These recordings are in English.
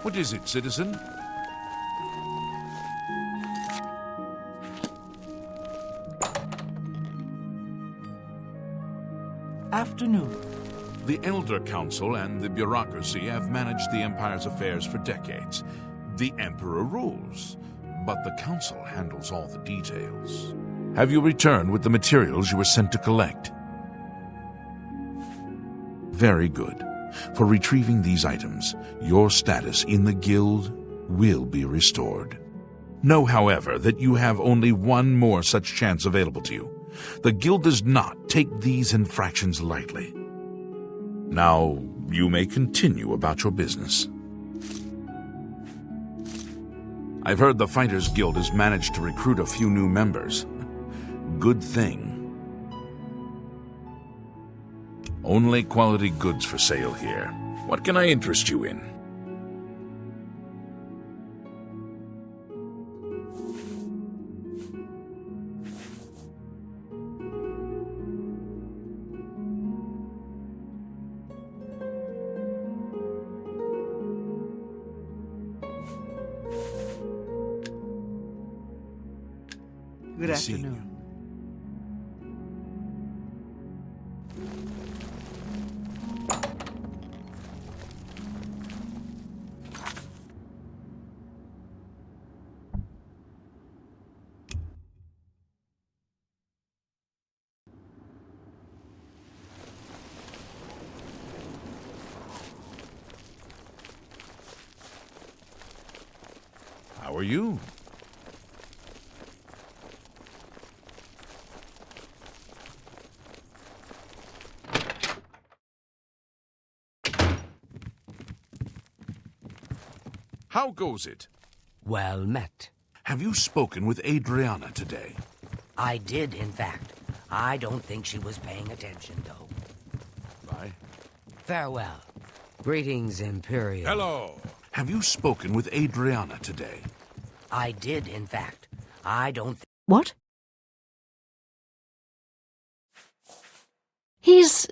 What is it, citizen? Afternoon. The Elder Council and the bureaucracy have managed the Empire's affairs for decades. The Emperor rules, but the Council handles all the details. Have you returned with the materials you were sent to collect? Very good. For retrieving these items, your status in the Guild will be restored. Know, however, that you have only one more such chance available to you. The Guild does not take these infractions lightly. Now, you may continue about your business. I've heard the Fighters Guild has managed to recruit a few new members. Good thing. Only quality goods for sale here. What can I interest you in? Good Good seeing afternoon. How are you? How goes it? Well met. Have you spoken with Adriana today? I did, in fact. I don't think she was paying attention, though. Bye. Farewell. Greetings, Imperial. Hello. Have you spoken with Adriana today? I did, in fact. I don't What? He's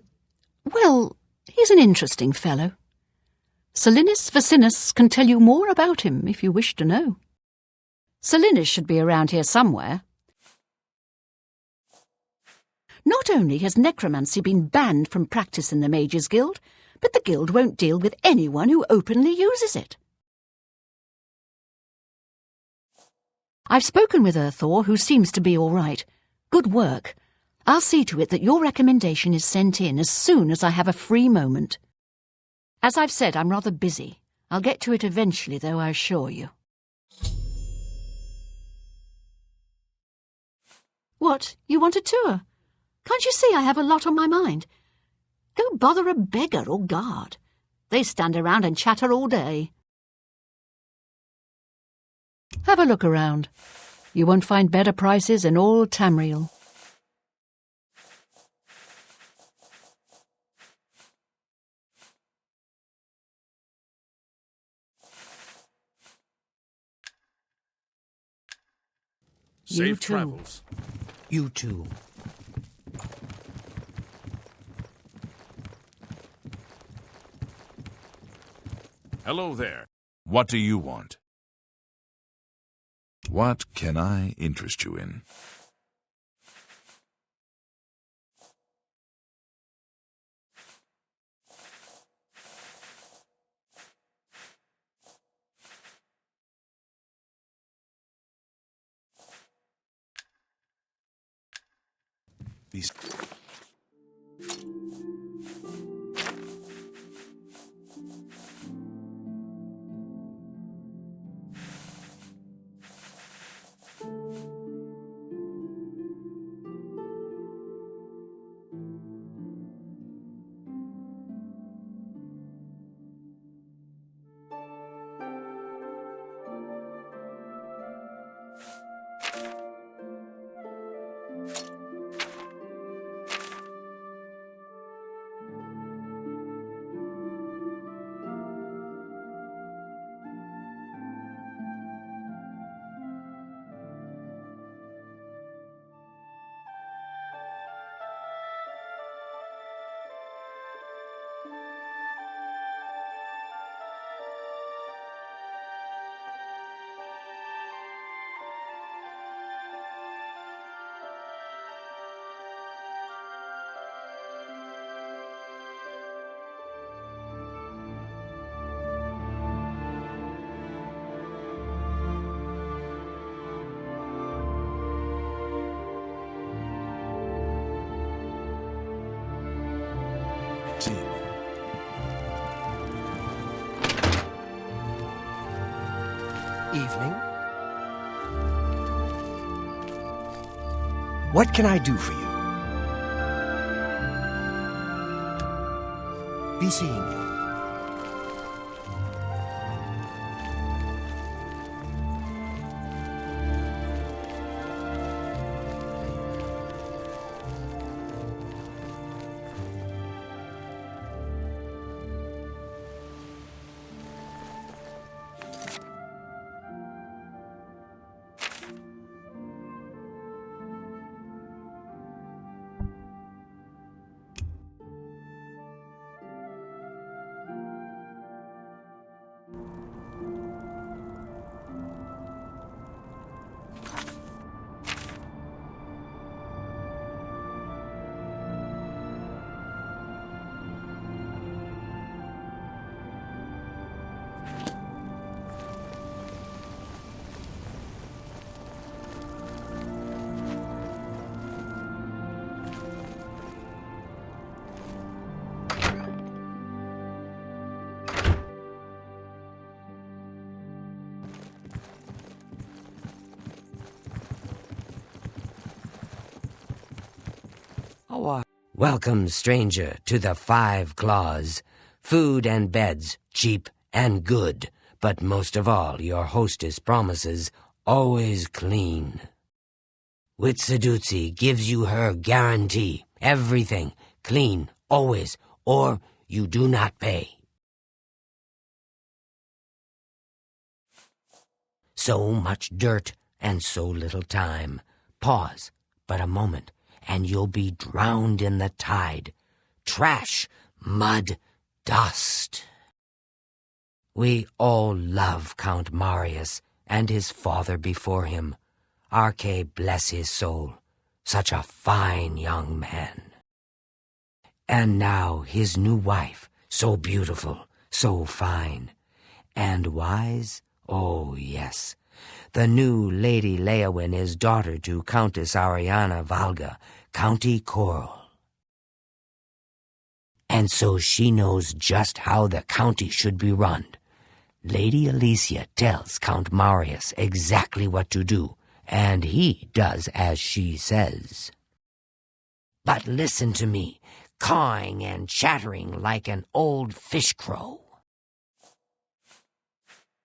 an interesting fellow. Salinis Vacinus can tell you more about him if you wish to know. Salinis should be around here somewhere. Not only has necromancy been banned from practice in the Mages Guild, but the Guild won't deal with anyone who openly uses it. I've spoken with Earthor, who seems to be all right. Good work. I'll see to it that your recommendation is sent in as soon as I have a free moment. As I've said, I'm rather busy. I'll get to it eventually, though, I assure you. What? You want a tour? Can't you see I have a lot on my mind? Go bother a beggar or guard. They stand around and chatter all day. Have a look around. You won't find better prices in all Tamriel. You Safe too. travels. You too. Hello there. What do you want? What can I interest you in? These... listening. What can I do for you? Be seeing you. Welcome, stranger, to the 5 Claws. Food and beds, cheap and good, but most of all, your hostess promises, always clean. Witsadutsi gives you her guarantee. Everything, clean, always, or you do not pay. So much dirt and so little time. Pause, but a moment, and you'll be drowned in the tide. Trash, mud, dust. We all love Count Marius and his father before him. Arche bless his soul, such a fine young man. And now his new wife, so beautiful, so fine. And wise? Oh, yes. The new Lady Leyawiin is daughter to Countess Ariana Valga, County Coral. And so she knows just how the county should be run. Lady Alicia tells Count Marius exactly what to do, and he does as she says. But listen to me, cawing and chattering like an old fish crow.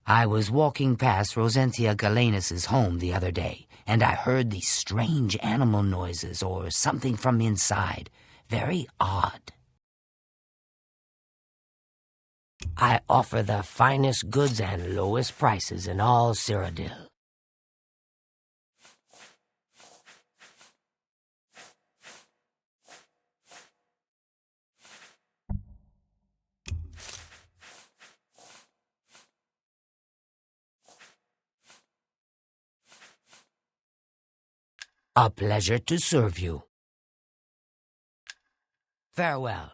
I was walking past Rosentia Galenus's home the other day, and I heard these strange animal noises or something from inside. Very odd. I offer the finest goods and lowest prices in all Cyrodiil. A pleasure to serve you. Farewell.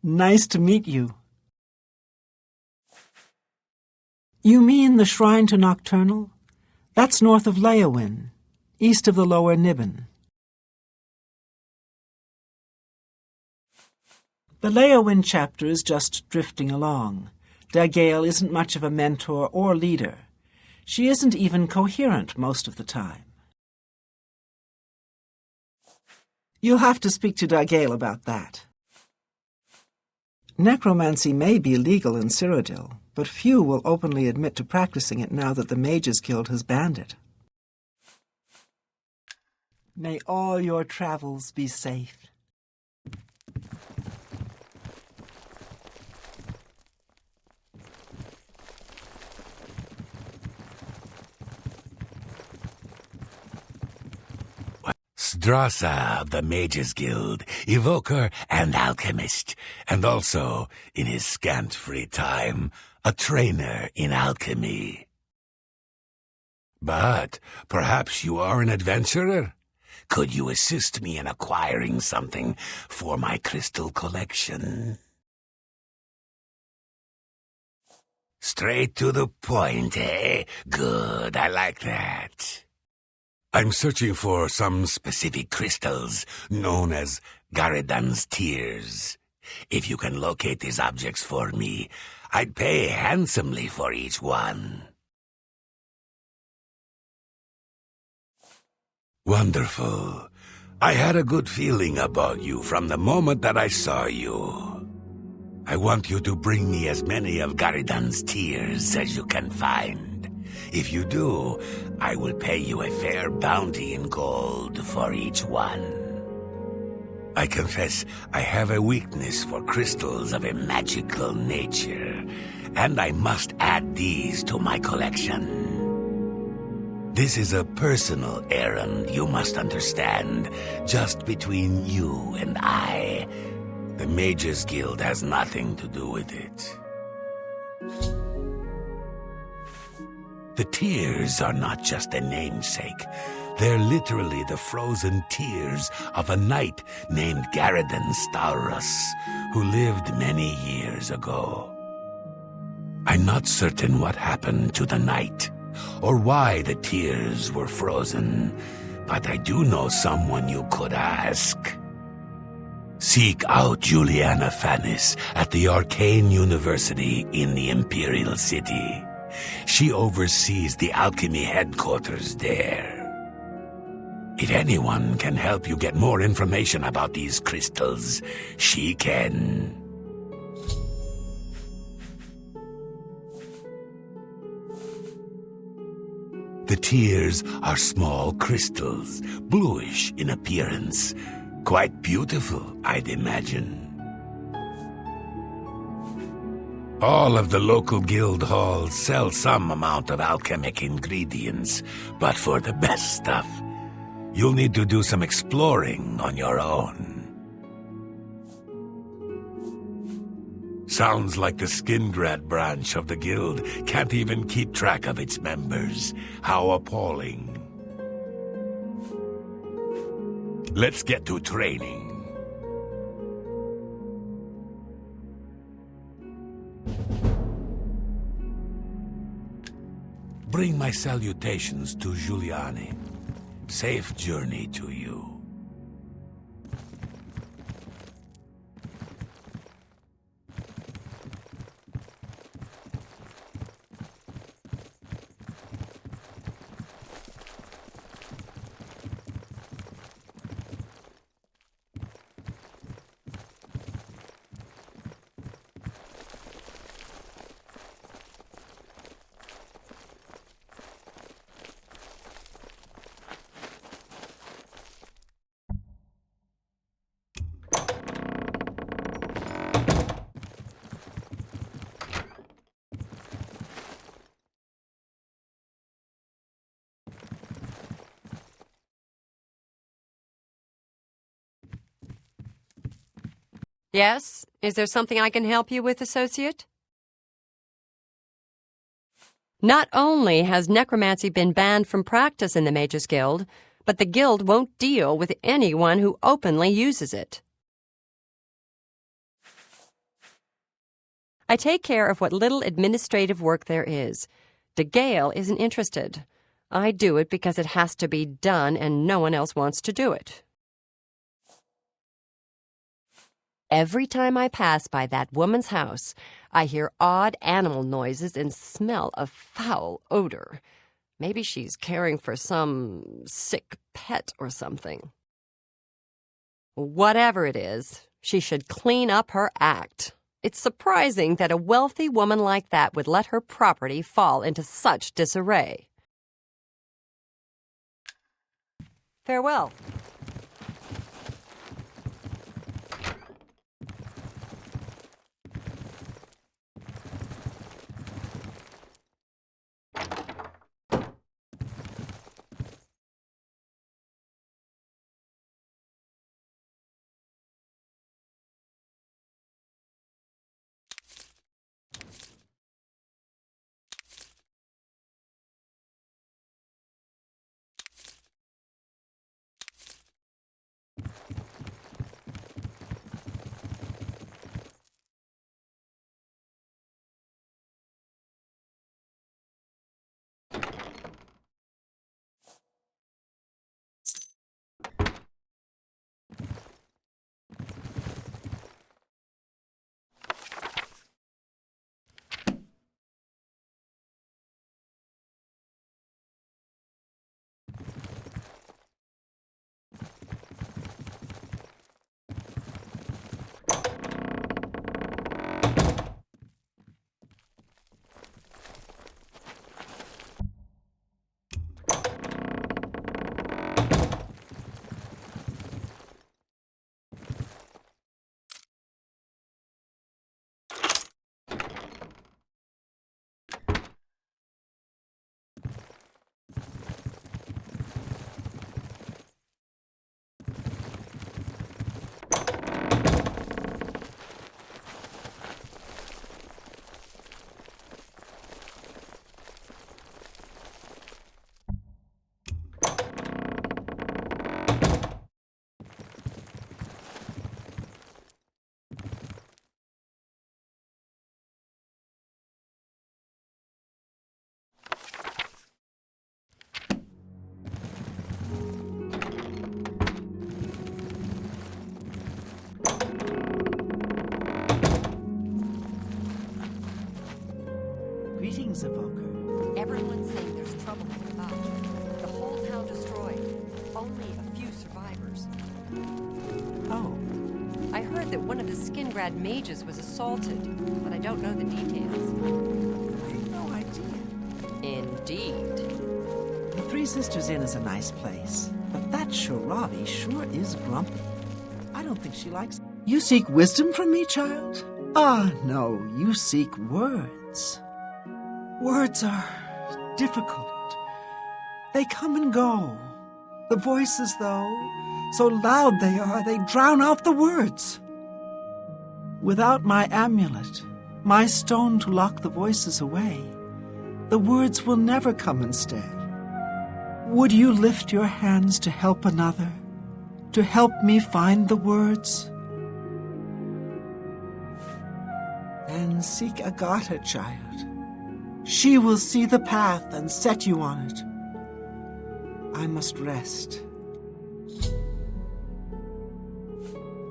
Nice to meet you. You mean the Shrine to Nocturnal? That's north of Leyawiin, east of the Lower Niben. The Leyawiin chapter is just drifting along. Dagale isn't much of a mentor or leader. She isn't even coherent most of the time. You'll have to speak to Dagale about that. Necromancy may be legal in Cyrodiil, but few will openly admit to practicing it now that the Mages Guild has banned it. May all your travels be safe. Strasza of the Mages Guild, evoker and alchemist, and also, in his scant free time, a trainer in alchemy. But perhaps you are an adventurer? Could you assist me in acquiring something for my crystal collection? Straight to the point, eh? Good, I like that. I'm searching for some specific crystals known as Garadan's Tears. If you can locate these objects for me, I'd pay handsomely for each one. Wonderful. I had a good feeling about you from the moment that I saw you. I want you to bring me as many of Garadan's Tears as you can find. If you do, I will pay you a fair bounty in gold for each one. I confess I have a weakness for crystals of a magical nature, and I must add these to my collection. This is a personal errand, you must understand, just between you and I. The Mages Guild has nothing to do with it. The tears are not just a namesake. They're literally the frozen tears of a knight named Garadan Staurus, who lived many years ago. I'm not certain what happened to the knight, or why the tears were frozen, but I do know someone you could ask. Seek out Juliana Fannis at the Arcane University in the Imperial City. She oversees the alchemy headquarters there. If anyone can help you get more information about these crystals, she can. The tears are small crystals, bluish in appearance. Quite beautiful, I'd imagine. All of the local guild halls sell some amount of alchemic ingredients, but for the best stuff, you'll need to do some exploring on your own. Sounds like the Skingrad branch of the guild can't even keep track of its members. How appalling. Let's get to training. Bring my salutations to Giuliani. Safe journey to you. Yes? Is there something I can help you with, associate? Not only has necromancy been banned from practice in the Mages Guild, but the guild won't deal with anyone who openly uses it. I take care of what little administrative work there is. De Gale isn't interested. I do it because it has to be done and no one else wants to do it. Every time I pass by that woman's house, I hear odd animal noises and smell a foul odor. Maybe she's caring for some sick pet or something. Whatever it is, she should clean up her act. It's surprising that a wealthy woman like that would let her property fall into such disarray. Farewell. Greetings, Evoker. Everyone's saying there's trouble in the village. The whole town destroyed. Only a few survivors. Oh, I heard that one of the Skingrad mages was assaulted, but I don't know the details. I have no idea. Indeed. The Three Sisters Inn is a nice place, but that Shiravi sure is grumpy. I don't think she likes... You seek wisdom from me, child? Ah, no, you seek words. Words are difficult. They come and go. The voices, though, so loud they are, they drown out the words. Without my amulet, my stone to lock the voices away, the words will never come and stay. Would you lift your hands to help another, to help me find the words? Then seek Agata, child. She will see the path and set you on it. I must rest.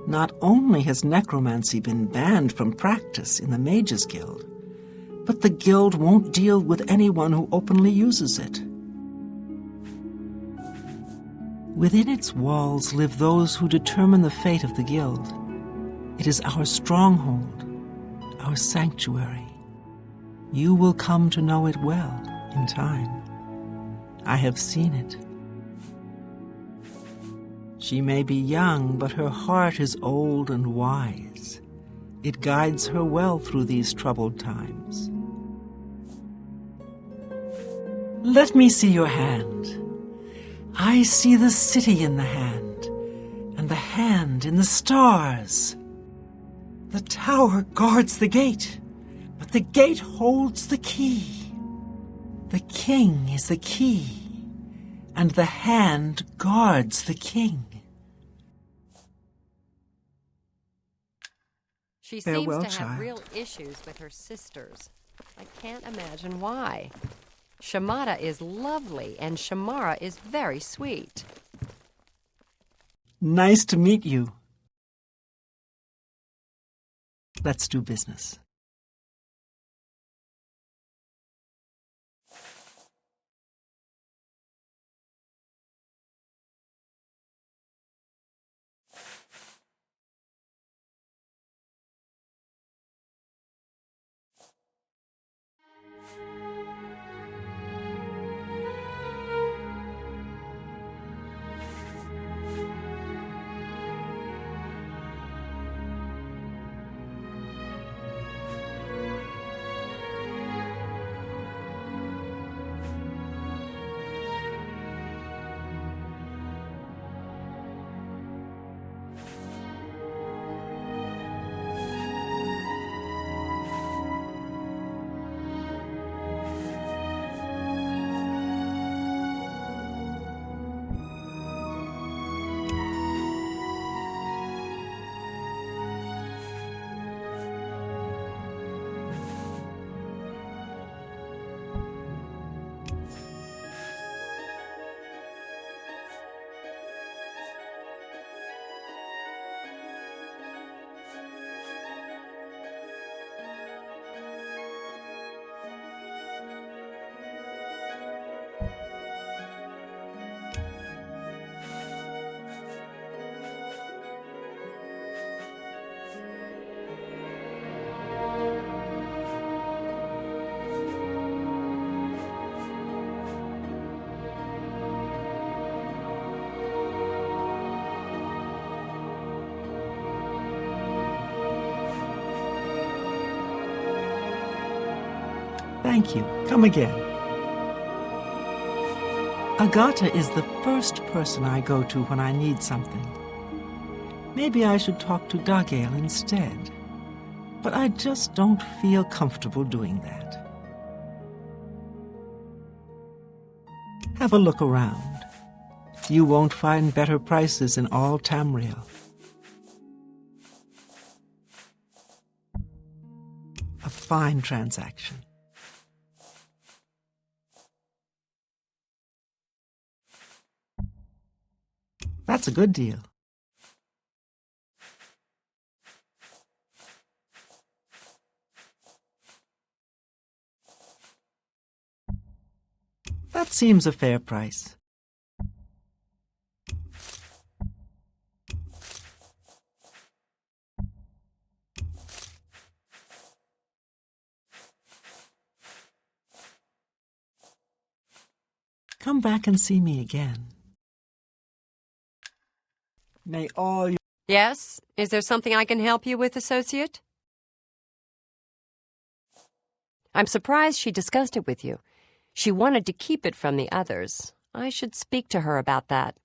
Not only has necromancy been banned from practice in the Mages Guild, but the guild won't deal with anyone who openly uses it. Within its walls live those who determine the fate of the guild. It is our stronghold, our sanctuary. You will come to know it well in time. I have seen it. She may be young, but her heart is old and wise. It guides her well through these troubled times. Let me see your hand. I see the city in the hand, and the hand in the stars. The tower guards the gate, but the gate holds the key. The king is the key, and the hand guards the king. She Farewell, seems to have child. real issues with her sisters. I can't imagine why. Shamata is lovely, and Shamara is very sweet. Nice to meet you. Let's do business. Thank you. Come again. Agata is the first person I go to when I need something. Maybe I should talk to Dagale instead. But I just don't feel comfortable doing that. Have a look around. You won't find better prices in all Tamriel. A fine transaction. That's a good deal. That seems a fair price. Come back and see me again. May all your... Yes? Is there something I can help you with, Associate? I'm surprised she discussed it with you. She wanted to keep it from the others. I should speak to her about that.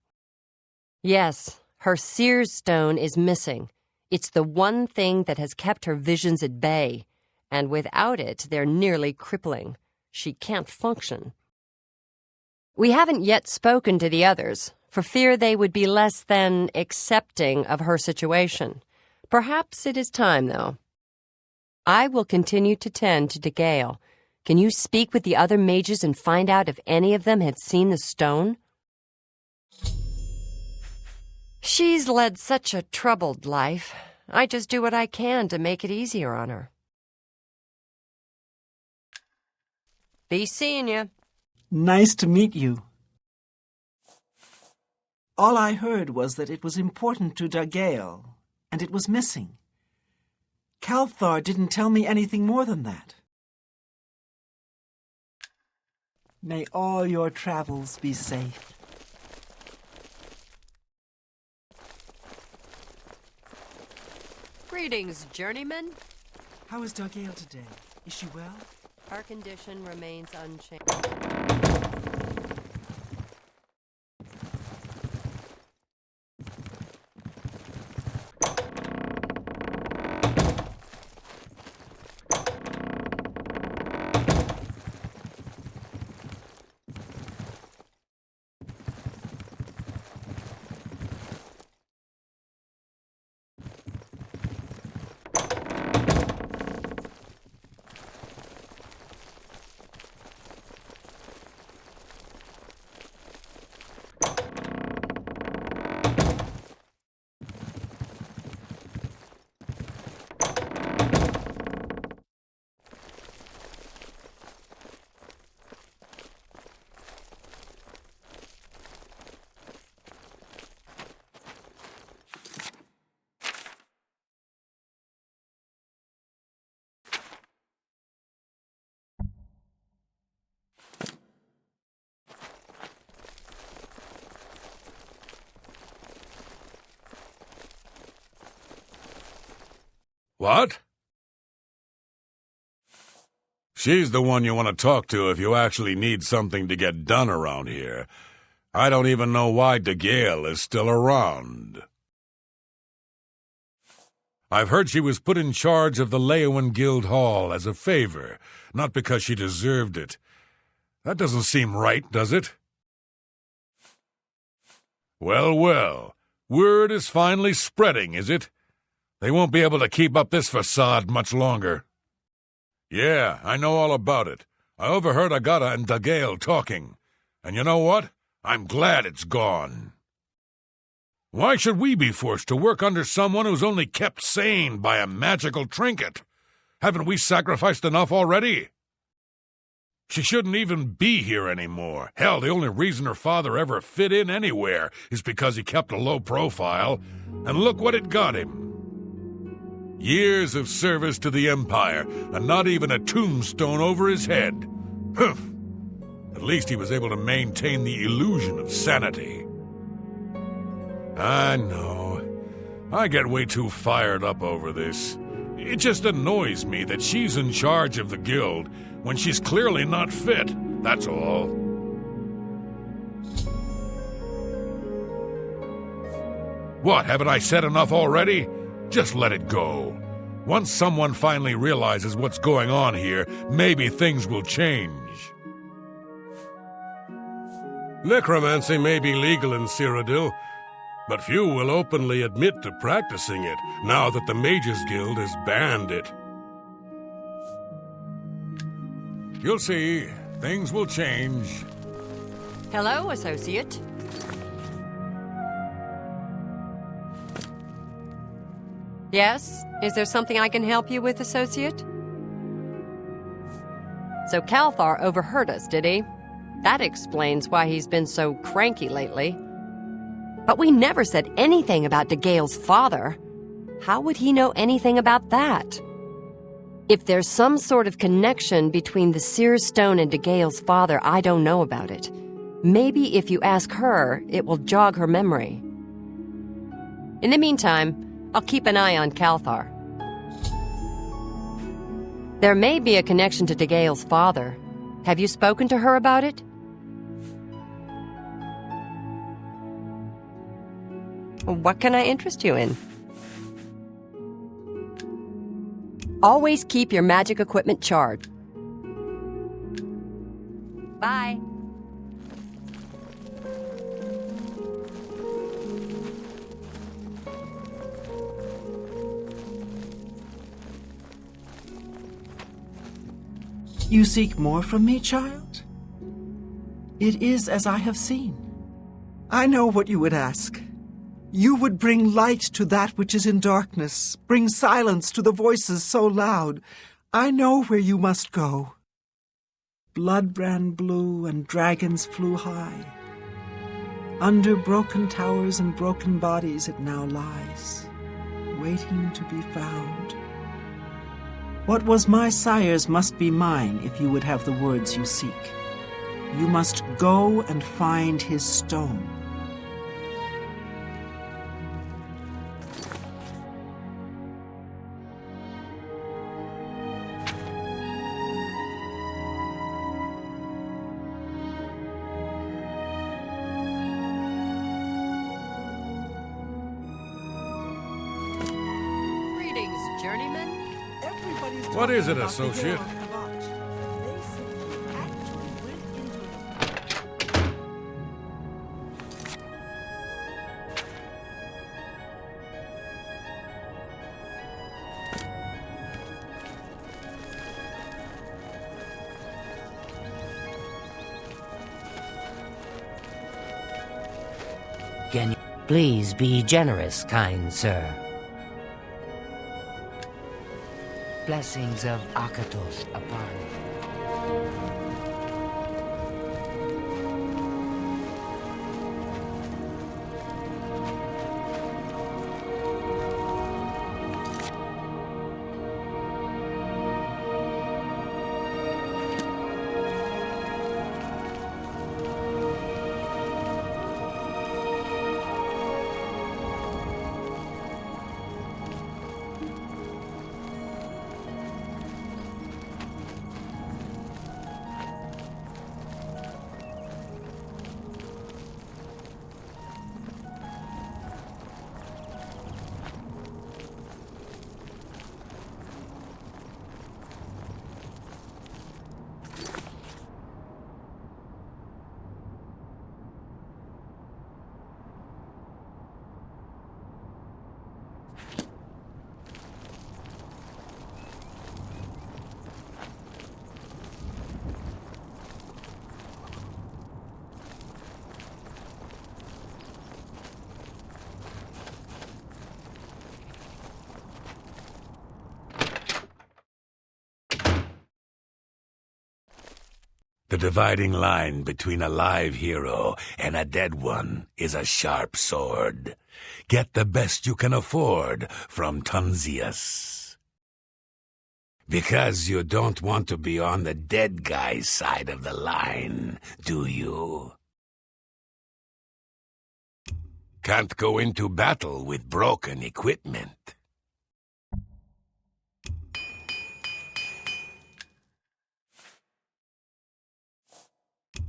Yes, her Seer's Stone is missing. It's the one thing that has kept her visions at bay, and without it, they're nearly crippling. She can't function. We haven't yet spoken to the others, for fear they would be less than accepting of her situation. Perhaps it is time, though. I will continue to tend to Dagale. Can you speak with the other mages and find out if any of them had seen the stone? She's led such a troubled life. I just do what I can to make it easier on her. Be seeing you. Nice to meet you. All I heard was that it was important to Dagale, and it was missing. Kalthar didn't tell me anything more than that. May all your travels be safe. Greetings, journeyman. How is Dagale today? Is she well? Her condition remains unchanged. What? She's the one you want to talk to if you actually need something to get done around here. I don't even know why Dagale is still around. I've heard she was put in charge of the Leyawiin Guild Hall as a favor, not because she deserved it. That doesn't seem right, does it? Well, well, word is finally spreading, is it? They won't be able to keep up this facade much longer. Yeah, I know all about it. I overheard Agata and Dagale talking. And you know what? I'm glad it's gone. Why should we be forced to work under someone who's only kept sane by a magical trinket? Haven't we sacrificed enough already? She shouldn't even be here anymore. Hell, the only reason her father ever fit in anywhere is because he kept a low profile. And look what it got him. Years of service to the Empire, and not even a tombstone over his head. Humph! At least he was able to maintain the illusion of sanity. I know. I get way too fired up over this. It just annoys me that she's in charge of the guild when she's clearly not fit, that's all. What, haven't I said enough already? Just let it go. Once someone finally realizes what's going on here, maybe things will change. Necromancy may be legal in Cyrodiil, but few will openly admit to practicing it, now that the Mages Guild has banned it. You'll see, things will change. Hello, associate. Yes? Is there something I can help you with, associate? So Calthar overheard us, did he? That explains why he's been so cranky lately. But we never said anything about DeGale's father. How would he know anything about that? If there's some sort of connection between the Seer Stone and DeGale's father, I don't know about it. Maybe if you ask her, it will jog her memory. In the meantime, I'll keep an eye on Calthar. There may be a connection to DeGale's father. Have you spoken to her about it? What can I interest you in? Always keep your magic equipment charged. Bye. You seek more from me, child? It is as I have seen. I know what you would ask. You would bring light to that which is in darkness, bring silence to the voices so loud. I know where you must go. Blood ran blue and dragons flew high. Under broken towers and broken bodies it now lies, waiting to be found. What was my sire's must be mine if you would have the words you seek. You must go and find his stone. Greetings, journeyman. What is it, associate? Can you please be generous, kind sir? Blessings of Akatos upon you. The dividing line between a live hero and a dead one is a sharp sword. Get the best you can afford from Tunzius. Because you don't want to be on the dead guy's side of the line, do you? Can't go into battle with broken equipment.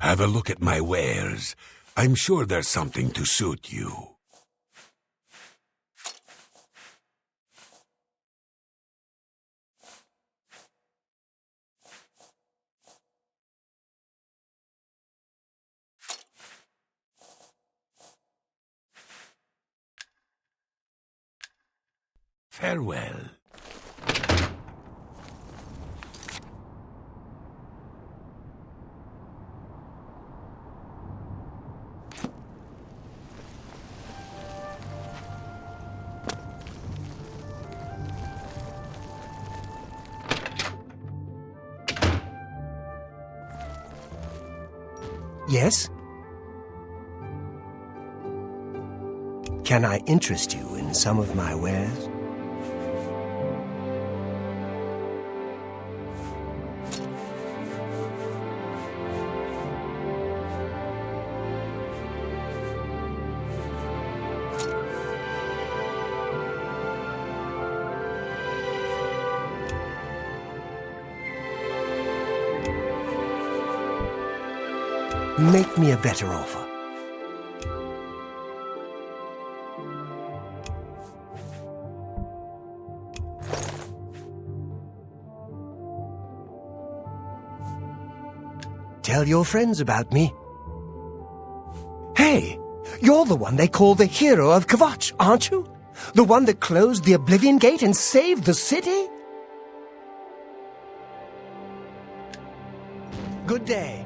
Have a look at my wares. I'm sure there's something to suit you. Farewell. Yes? Can I interest you in some of my wares? Make me a better offer. Tell your friends about me. Hey, you're the one they call the hero of Kvatch, aren't you? The one that closed the Oblivion Gate and saved the city? Good day.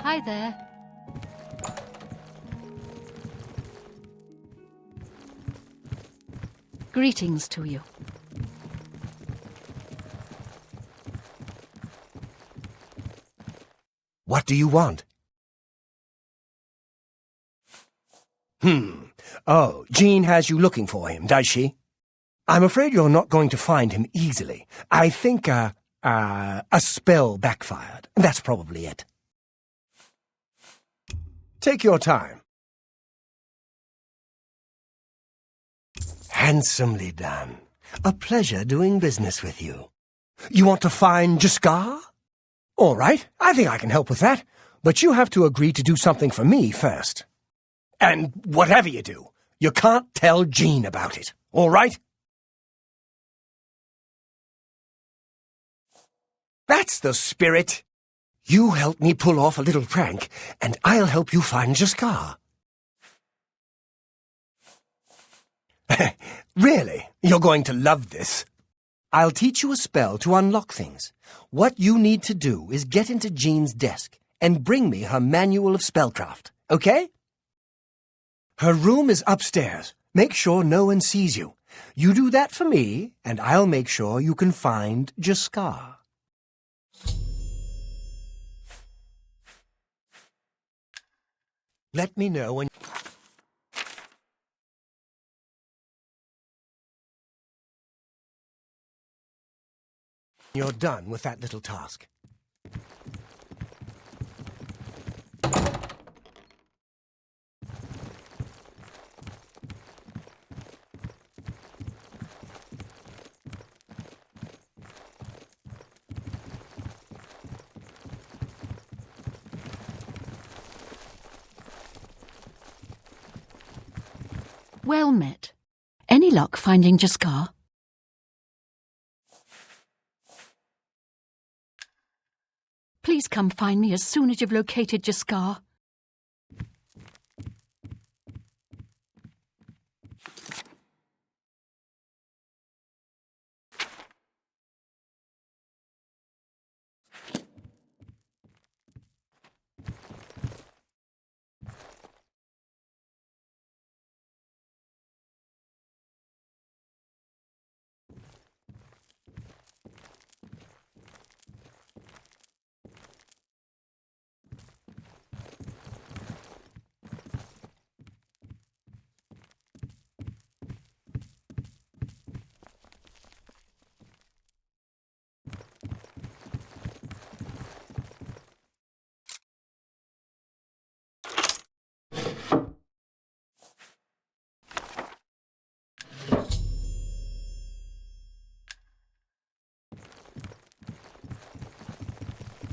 Hi there. Greetings to you. What do you want? Oh, Jean has you looking for him, does she? I'm afraid you're not going to find him easily. I think, a spell backfired. That's probably it. Take your time. Handsomely done. A pleasure doing business with you. You want to find Jaskar? All right, I think I can help with that. But you have to agree to do something for me first. And whatever you do, you can't tell Jean about it, all right? That's the spirit. You help me pull off a little prank, and I'll help you find Jaskar. Really? You're going to love this. I'll teach you a spell to unlock things. What you need to do is get into Jean's desk and bring me her manual of spellcraft, okay? Her room is upstairs. Make sure no one sees you. You do that for me, and I'll make sure you can find Jaskar. Let me know when you're done with that little task. Well met. Any luck finding Jaskar? Please come find me as soon as you've located Jaskar.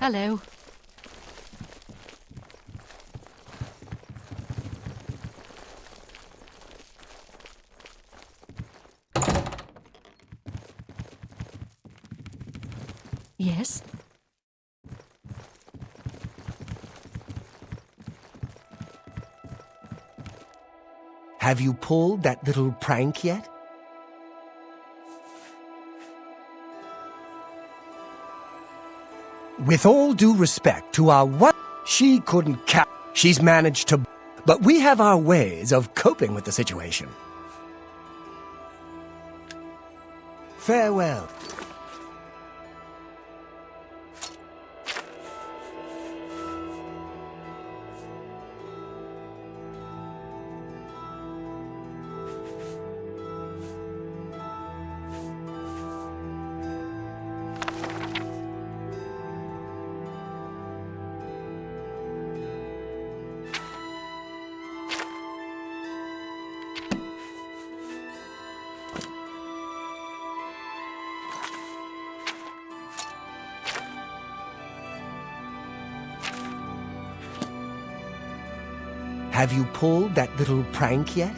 Hello. Yes? Have you pulled that little prank yet? With all due respect to our one, she couldn't she's managed to, but we have our ways of coping with the situation. Farewell. Have you pulled that little prank yet?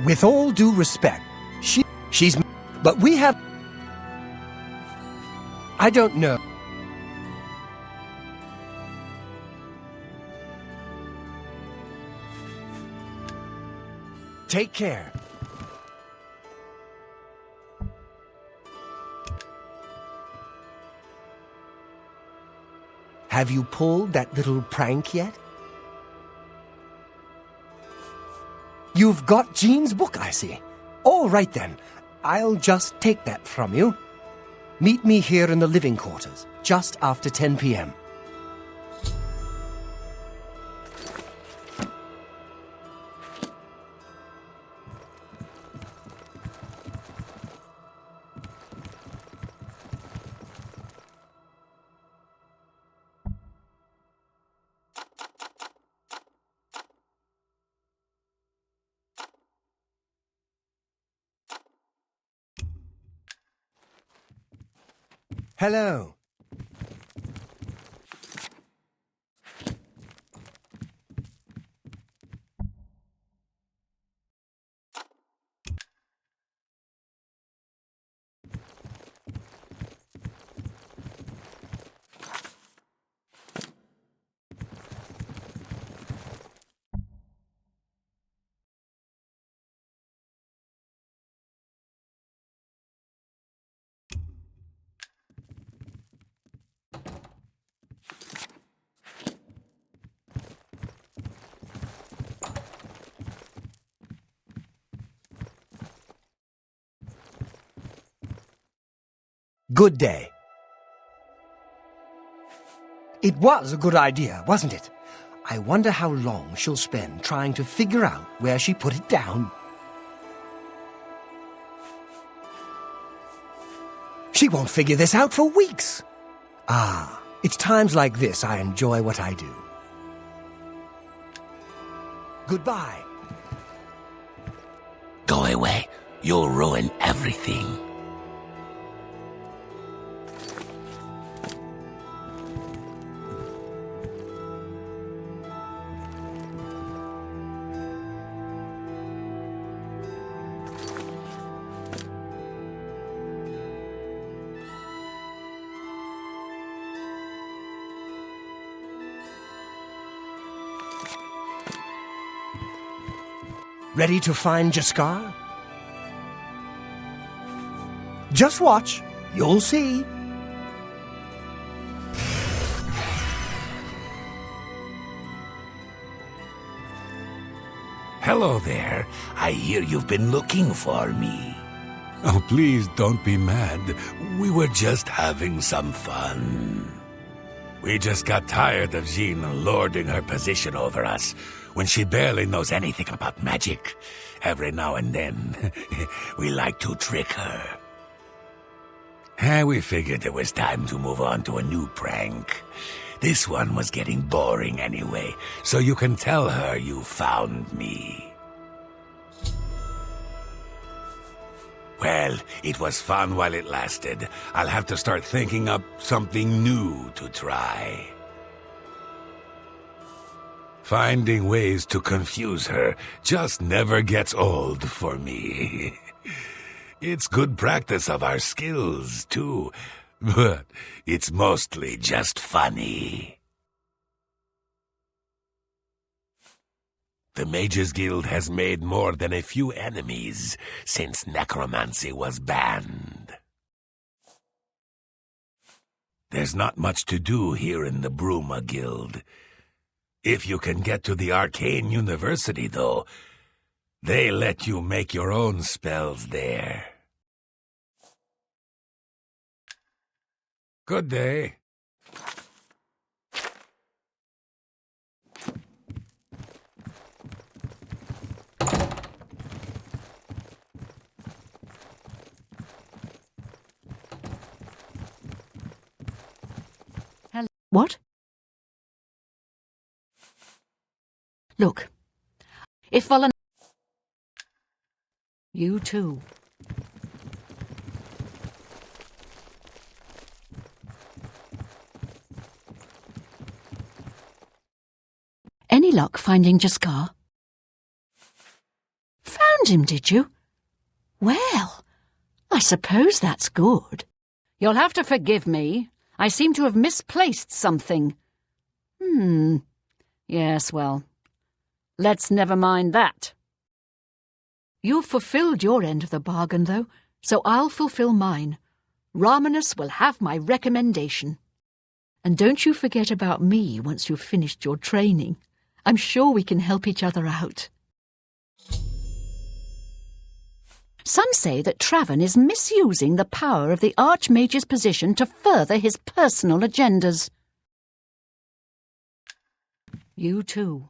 With all due respect, she's, but we have, I don't know. Take care. Have you pulled that little prank yet? You've got Jean's book, I see. All right then, I'll just take that from you. Meet me here in the living quarters, just after 10 p.m. Hello. Good day. It was a good idea, wasn't it? I wonder how long she'll spend trying to figure out where she put it down. She won't figure this out for weeks. Ah, it's times like this I enjoy what I do. Goodbye. Go away. You'll ruin everything. Ready to find Jaskar? Just watch. You'll see. Hello there. I hear you've been looking for me. Oh, please don't be mad. We were just having some fun. We just got tired of Jean lording her position over us when she barely knows anything about magic. Every now and then, we like to trick her. We figured it was time to move on to a new prank. This one was getting boring anyway, so you can tell her you found me. Well, it was fun while it lasted. I'll have to start thinking up something new to try. Finding ways to confuse her just never gets old for me. It's good practice of our skills, too, but it's mostly just funny. The Mages Guild has made more than a few enemies since necromancy was banned. There's not much to do here in the Bruma Guild. If you can get to the Arcane University, though, they let you make your own spells there. Good day. What? Look, if Volun... You too. Any luck finding Jaskar? Found him, did you? Well, I suppose that's good. You'll have to forgive me. I seem to have misplaced something. Yes, well, let's never mind that. You've fulfilled your end of the bargain, though, so I'll fulfill mine. Ramanus will have my recommendation. And don't you forget about me once you've finished your training. I'm sure we can help each other out. Some say that Traven is misusing the power of the Archmage's position to further his personal agendas. You too.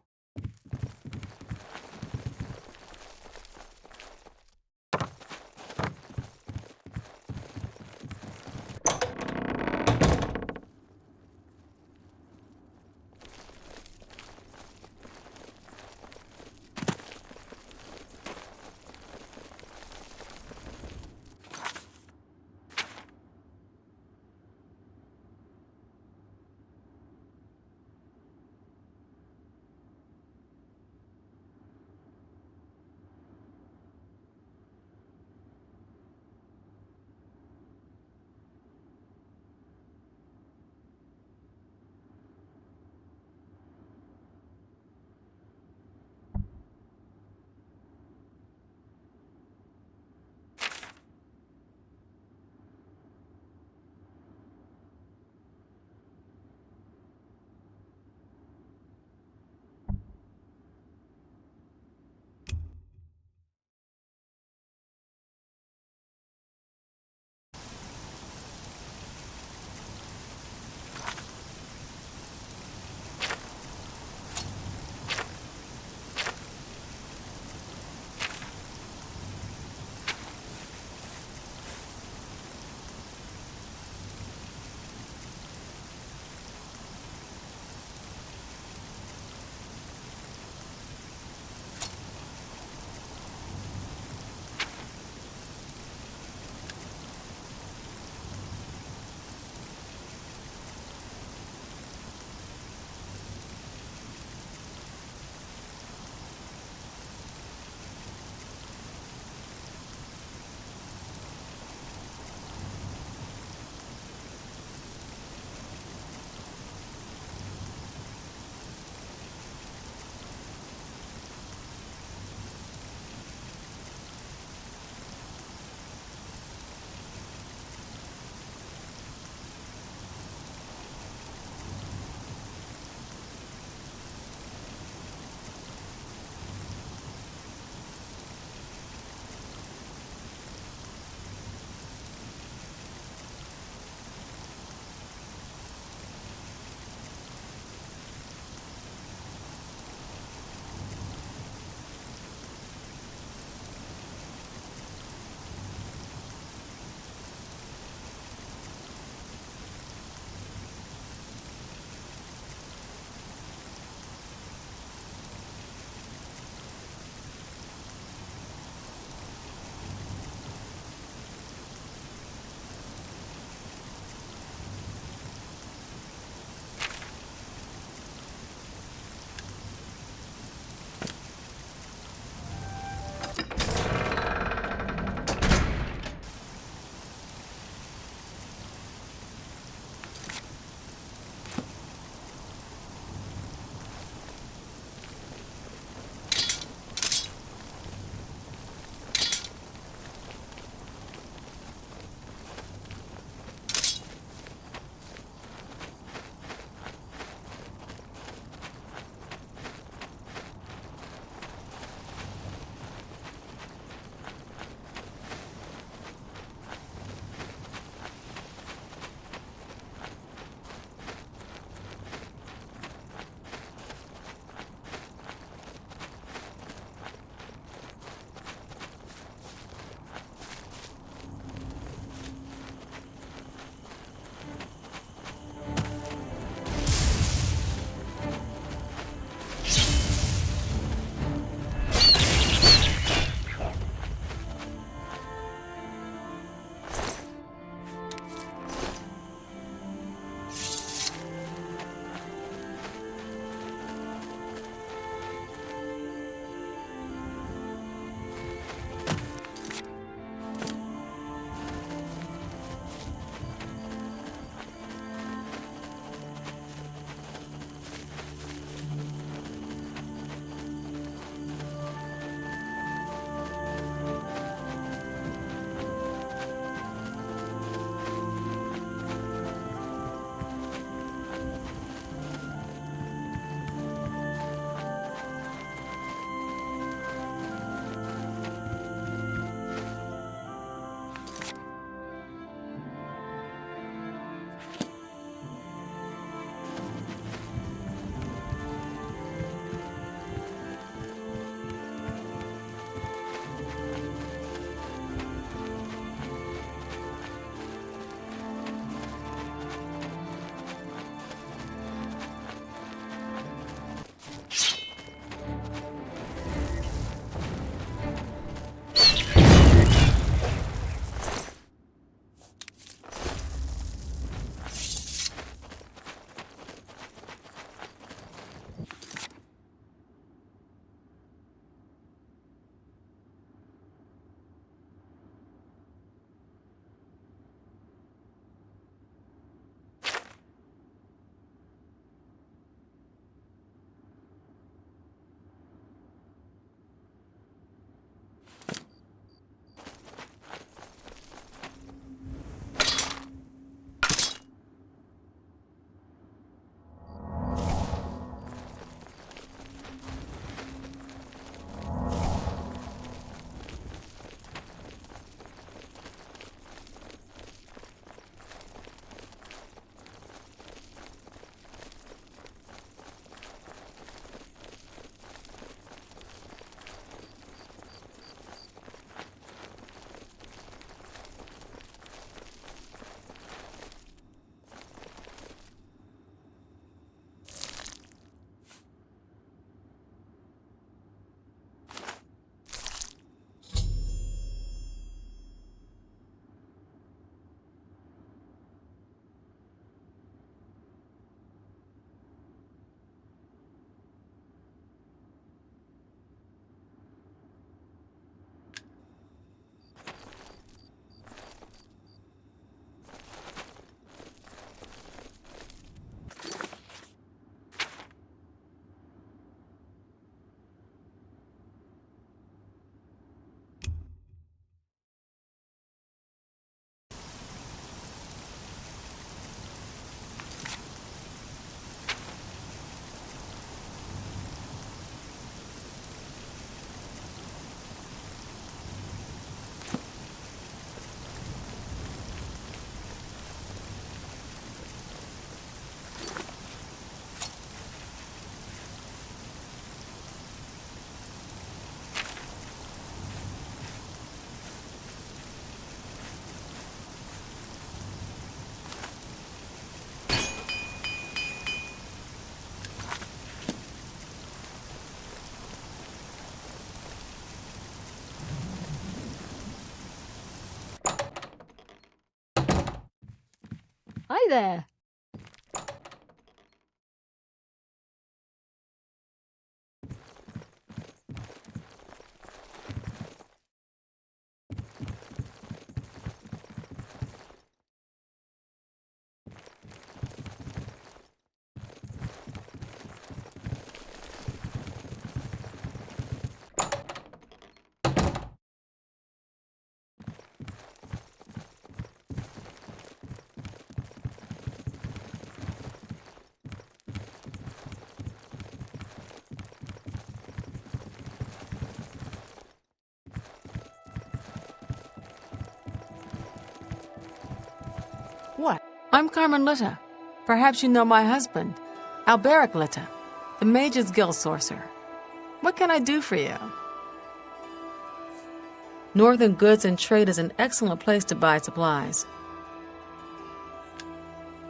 there. What? I'm Carmen Litta. Perhaps you know my husband, Alberic Litta, the Mages Guild sorcerer. What can I do for you? Northern Goods and Trade is an excellent place to buy supplies.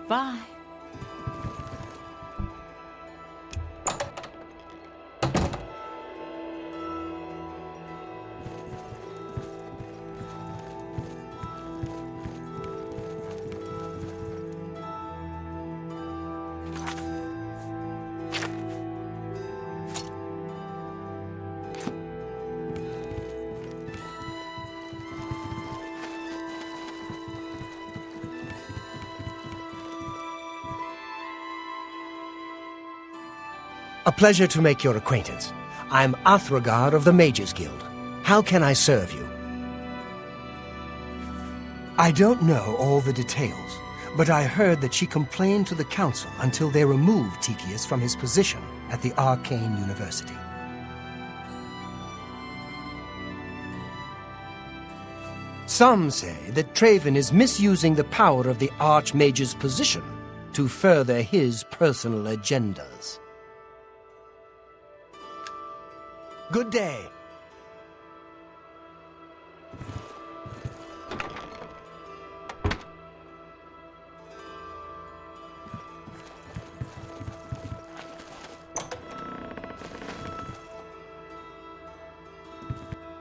Bye. A pleasure to make your acquaintance. I'm Athragar of the Mages Guild. How can I serve you? I don't know all the details, but I heard that she complained to the council until they removed Titius from his position at the Arcane University. Some say that Traven is misusing the power of the Archmage's position to further his personal agendas. Good day.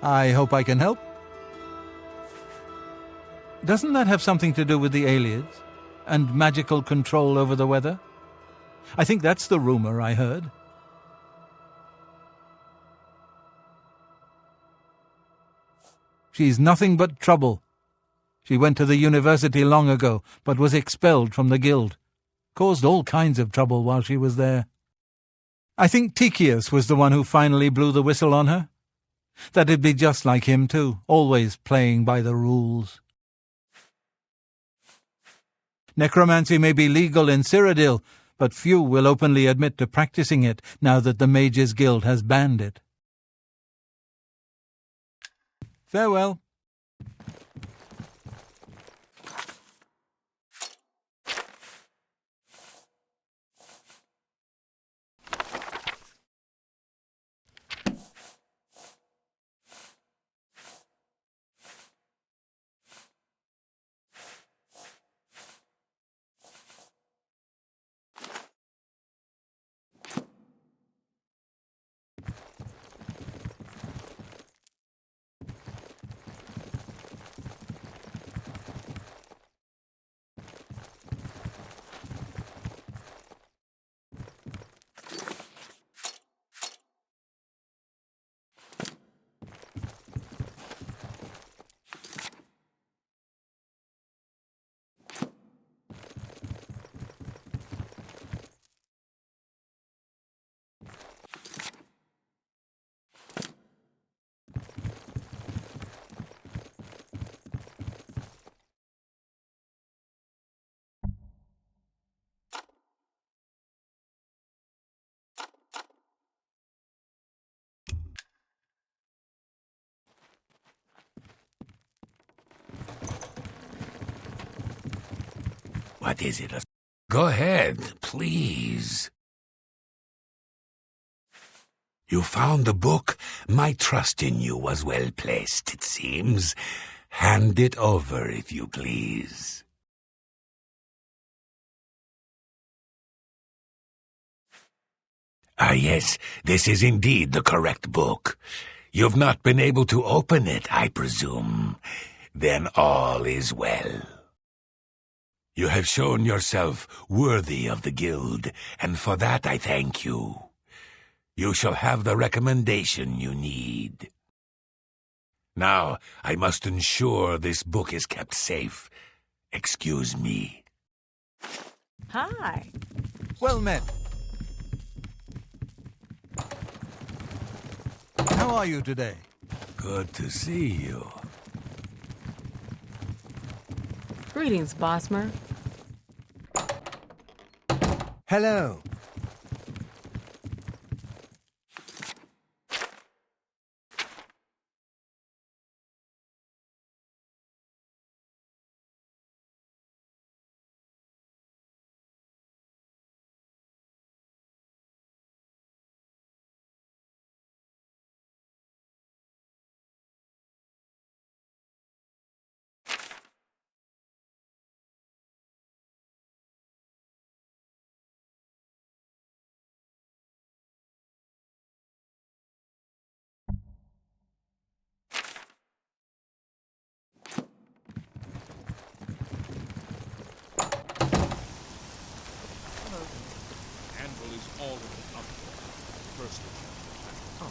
I hope I can help. Doesn't that have something to do with the aliens and magical control over the weather? I think that's the rumor I heard. She's nothing but trouble. She went to the university long ago, but was expelled from the guild. Caused all kinds of trouble while she was there. I think Titius was the one who finally blew the whistle on her. That'd be just like him too, always playing by the rules. Necromancy may be legal in Cyrodiil, but few will openly admit to practicing it now that the Mages Guild has banned it. Farewell. What is it? Go ahead, please. You found the book? My trust in you was well placed, it seems. Hand it over, if you please. Ah, yes, this is indeed the correct book. You've not been able to open it, I presume. Then all is well. You have shown yourself worthy of the guild, and for that I thank you. You shall have the recommendation you need. Now, I must ensure this book is kept safe. Excuse me. Hi. Well met. How are you today? Good to see you. Greetings, Bosmer. Hello.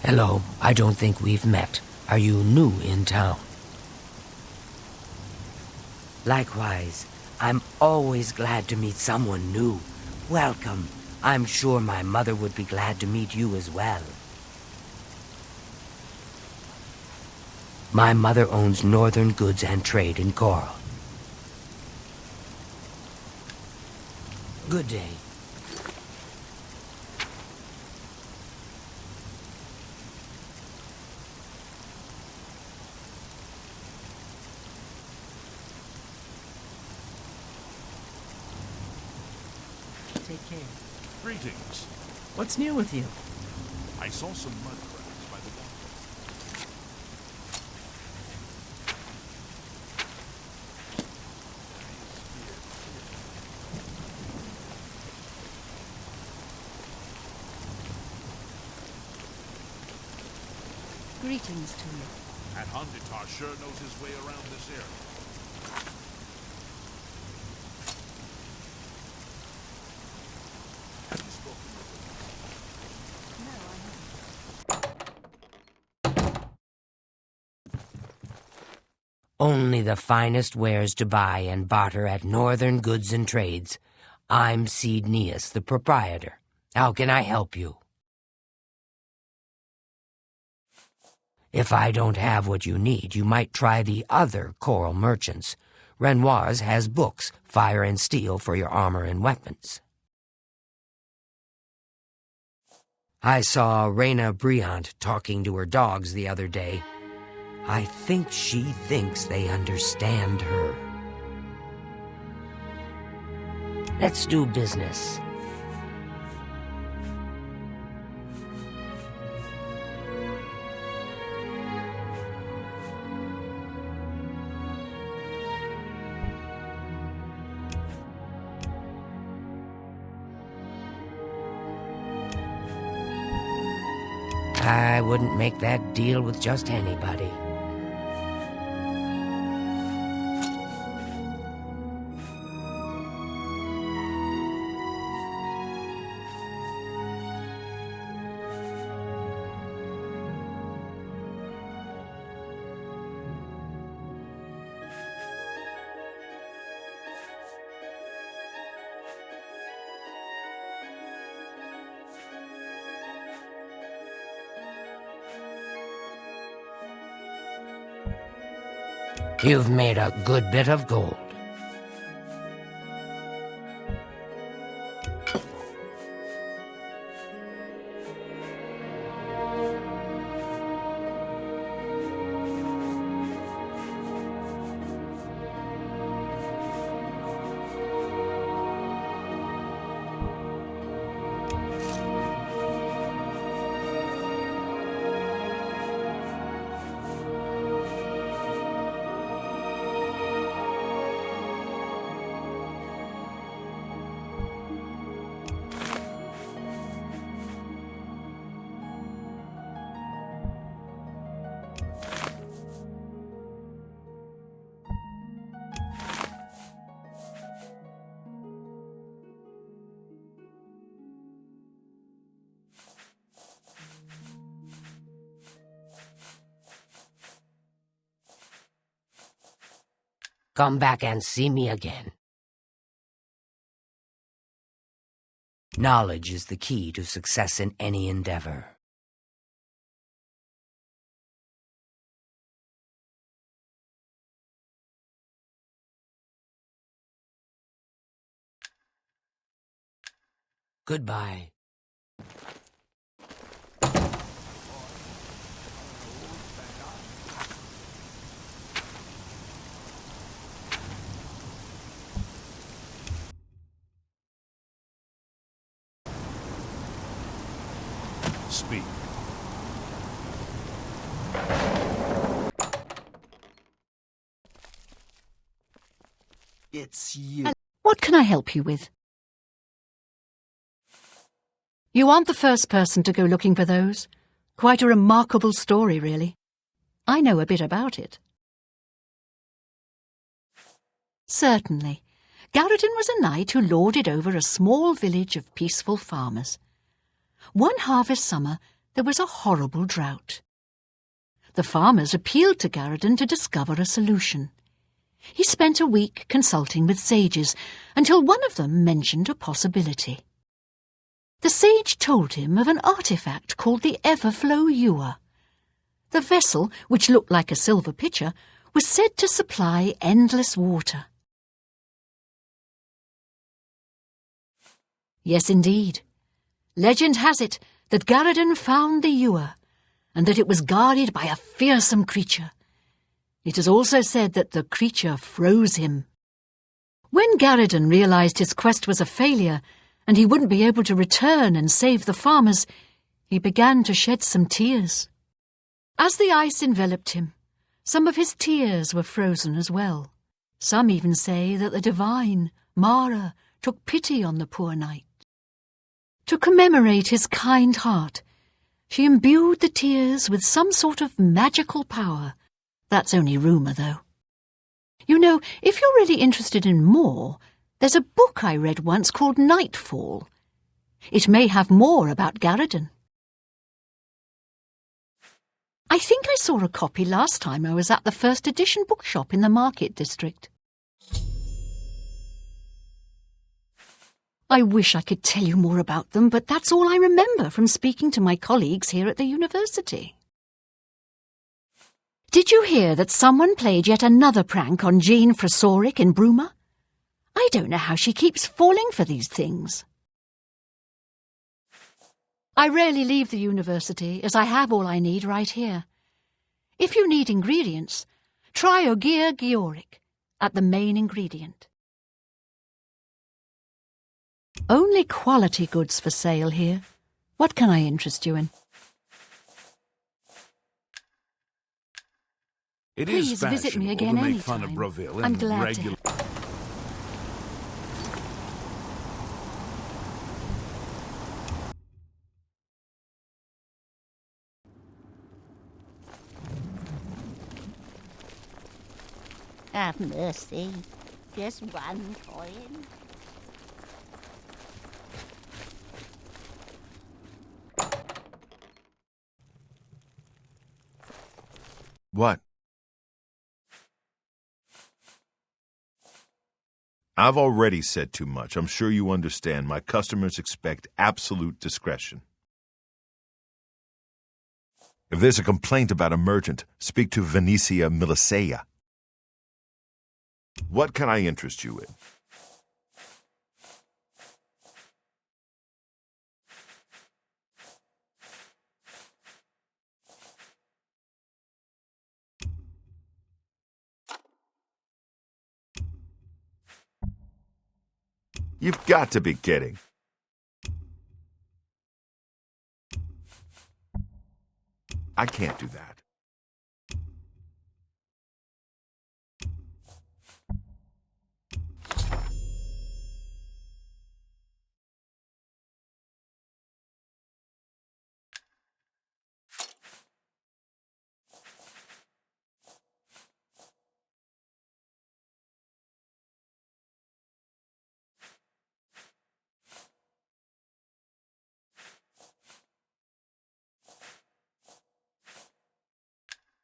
Hello, I don't think we've met. Are you new in town? Likewise, I'm always glad to meet someone new. Welcome. I'm sure my mother would be glad to meet you as well. My mother owns Northern Goods and Trade in Coral. Good day. Take care. Greetings. What's new with you? I saw some mud crabs by the water. Greetings to you. And Hunditar sure knows his way around this area. Have you spoken with him? Only the finest wares to buy and barter at Northern Goods and Trades. I'm Cheydinhal, the proprietor. How can I help you? If I don't have what you need, you might try the other coral merchants. Renoir's has books, fire and steel for your armor and weapons. I saw Reyna Briant talking to her dogs the other day. I think she thinks they understand her. Let's do business. I wouldn't make that deal with just anybody. You've made a good bit of gold. Come back and see me again. Knowledge is the key to success in any endeavor. Goodbye. Speak. It's you. What can I help you with? You aren't the first person to go looking for those. Quite a remarkable story, really. I know a bit about it. Certainly. Garradin was a knight who lorded over a small village of peaceful farmers. One harvest summer, there was a horrible drought. The farmers appealed to Garradin to discover a solution. He spent a week consulting with sages until one of them mentioned a possibility. The sage told him of an artifact called the Everflow Ewer. The vessel, which looked like a silver pitcher, was said to supply endless water. Yes, indeed. Legend has it that Garradin found the ewer, and that it was guarded by a fearsome creature. It is also said that the creature froze him. When Garradin realized his quest was a failure, and he wouldn't be able to return and save the farmers, he began to shed some tears. As the ice enveloped him, some of his tears were frozen as well. Some even say that the divine, Mara, took pity on the poor knight. To commemorate his kind heart, she imbued the tears with some sort of magical power. That's only rumour, though. You know, if you're really interested in more, there's a book I read once called Nightfall. It may have more about Garradin. I think I saw a copy last time I was at the first edition bookshop in the Market District. I wish I could tell you more about them, but that's all I remember from speaking to my colleagues here at the university. Did you hear that someone played yet another prank on Jean Frasoric in Bruma? I don't know how she keeps falling for these things. I rarely leave the university, as I have all I need right here. If you need ingredients, try Ogier Georic at the main ingredient. Only quality goods for sale here. What can I interest you in? It Please is visit me fashionable again to make fun of anytime. Braville I'm and glad to. regular. Have mercy. Just one coin. What? I've already said too much. I'm sure you understand. My customers expect absolute discretion. If there's a complaint about a merchant, speak to Venetia Milicea. What can I interest you in? You've got to be kidding. I can't do that.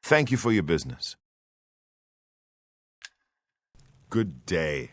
Thank you for your business. Good day.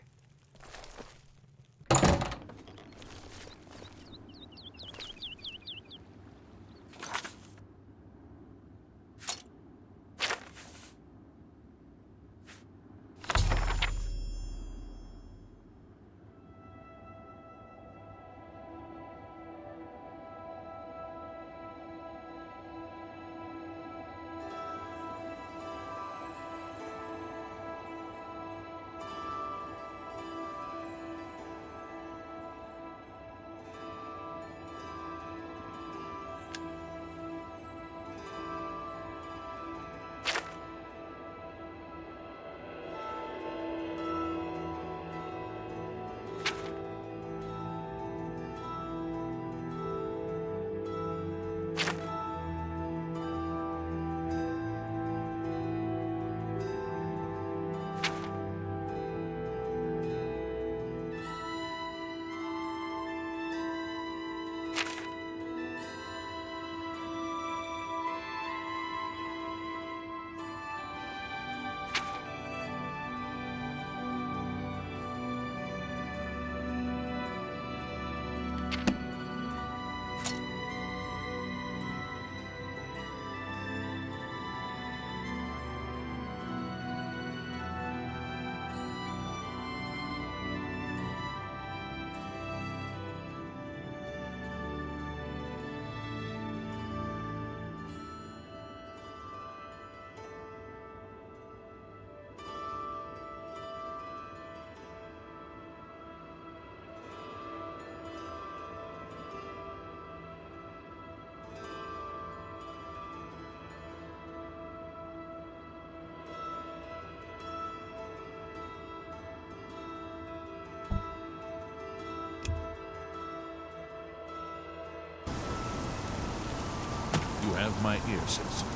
You have my ear, citizen.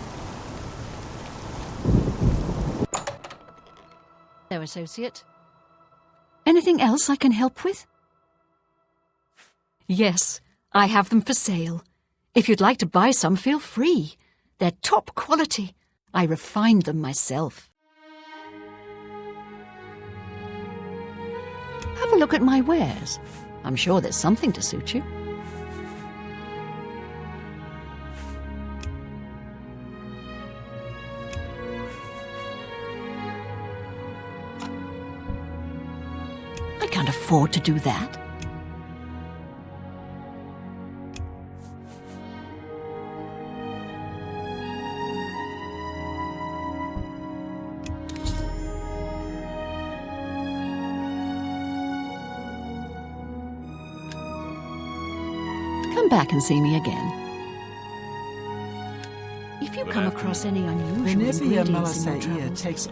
Hello, associate. Anything else I can help with? Yes, I have them for sale. If you'd like to buy some, feel free. They're top quality. I refined them myself. Have a look at my wares. I'm sure there's something to suit you. I can't afford to do that. Come back and see me again. If you come across any unusual ingredients in your travels, takes...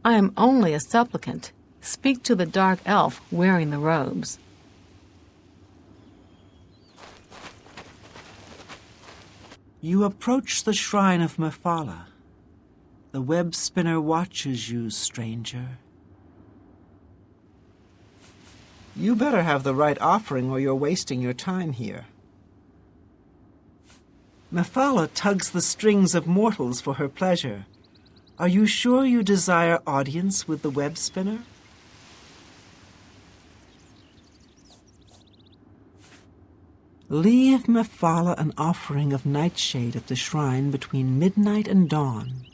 I am only a supplicant. Speak to the dark elf wearing the robes. You approach the shrine of Mephala. The web spinner watches you, stranger. You better have the right offering or you're wasting your time here. Mephala tugs the strings of mortals for her pleasure. Are you sure you desire audience with the web spinner? Leave Mephala an offering of nightshade at the shrine between midnight and dawn,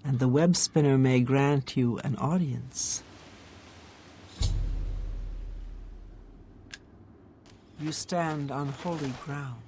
and the web spinner may grant you an audience. You stand on holy ground.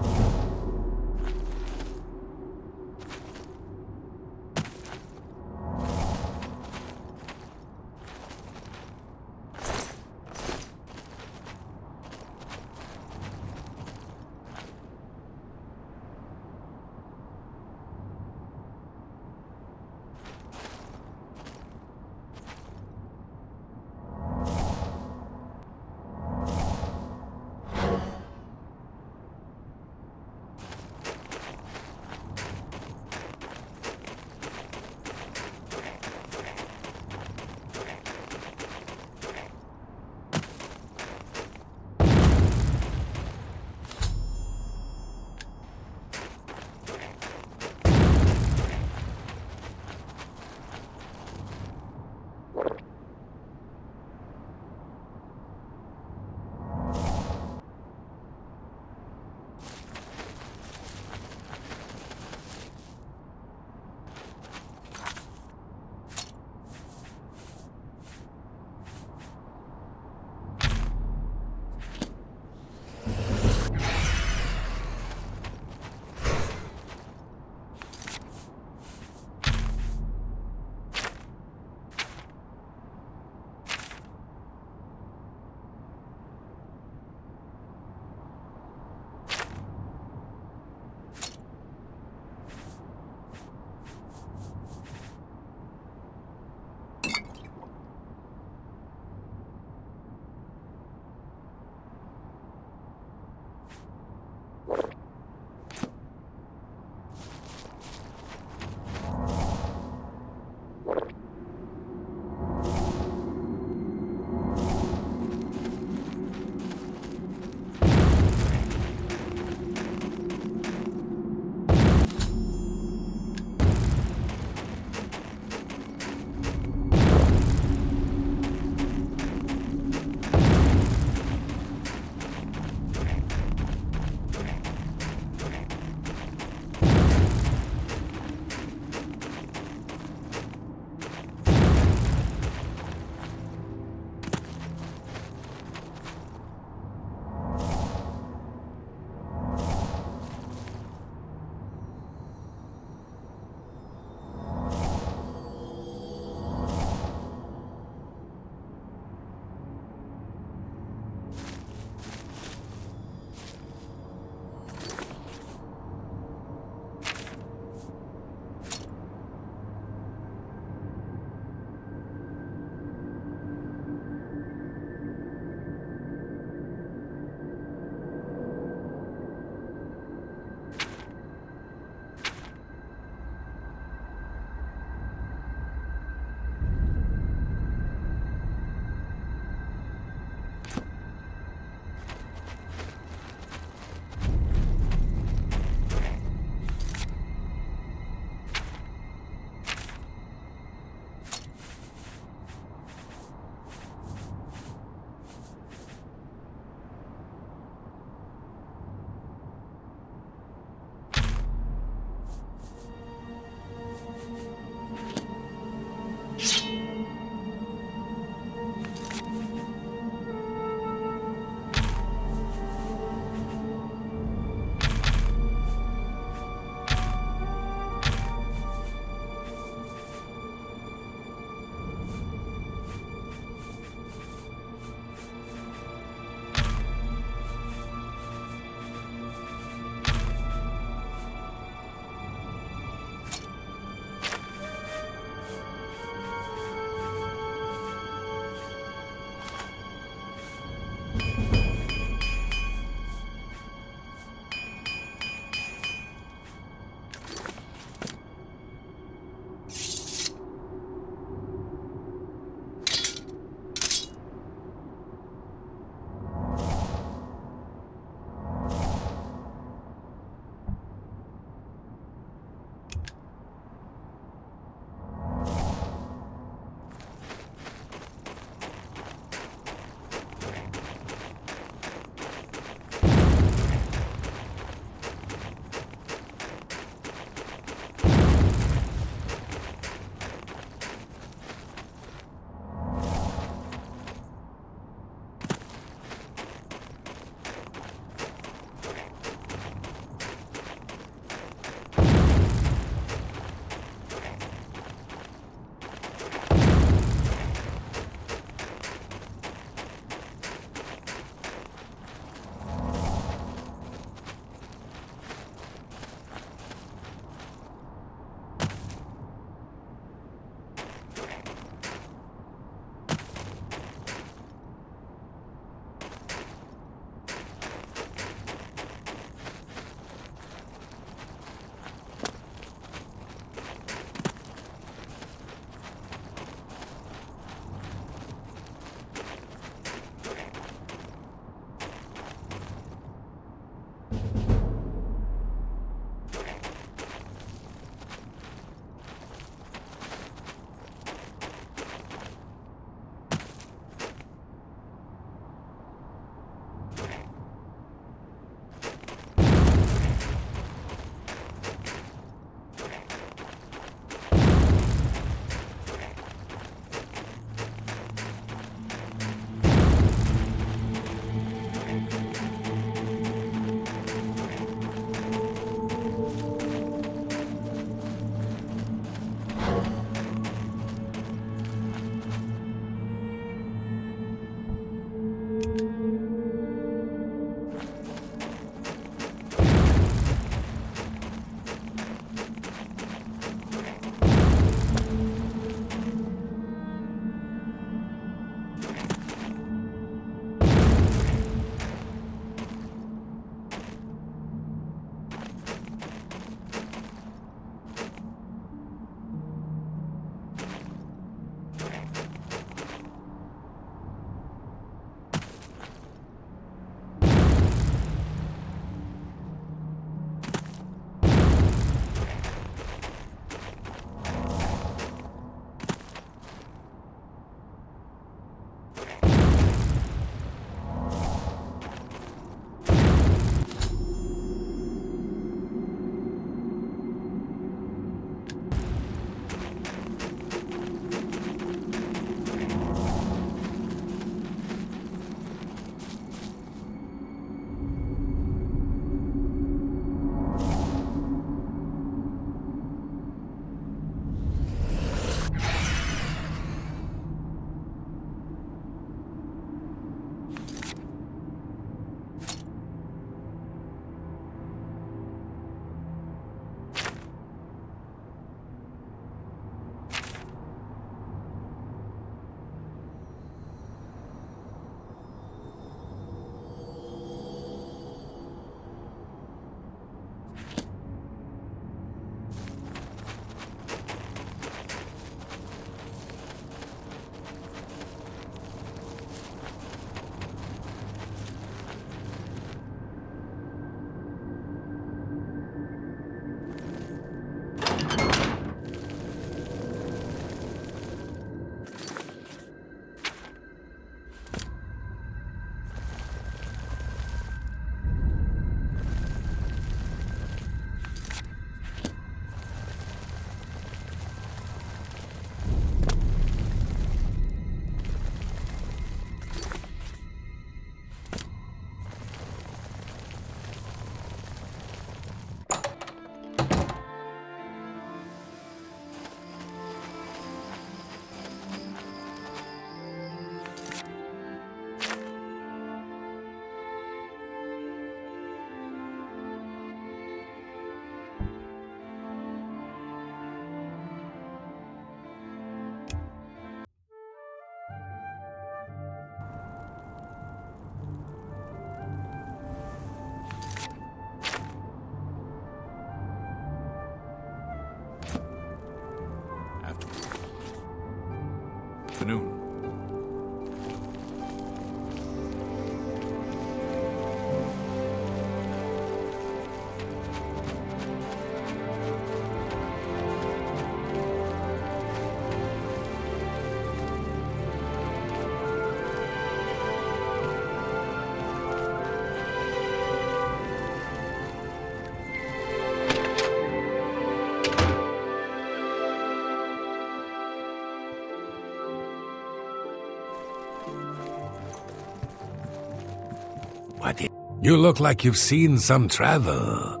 You look like you've seen some travel.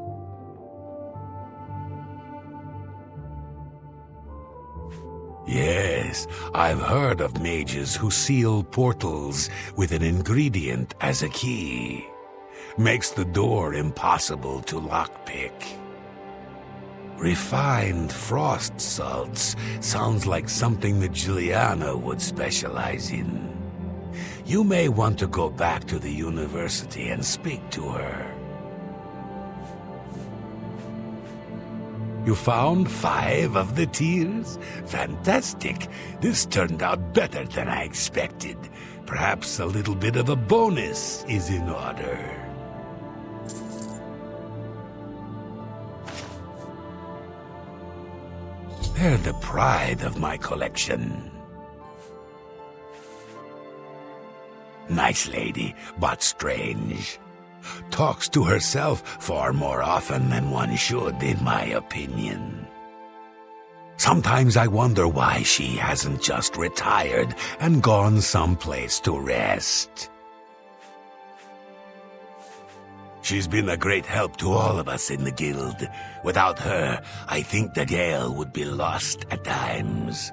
Yes, I've heard of mages who seal portals with an ingredient as a key. Makes the door impossible to lockpick. Refined frost salts sounds like something that Juliana would specialize in. You may want to go back to the university and speak to her. You found 5 of the tears? Fantastic. This turned out better than I expected. Perhaps a little bit of a bonus is in order. They're the pride of my collection. Nice lady, but strange. Talks to herself far more often than one should, in my opinion. Sometimes I wonder why she hasn't just retired and gone someplace to rest. She's been a great help to all of us in the guild. Without her, I think the Gale would be lost at times.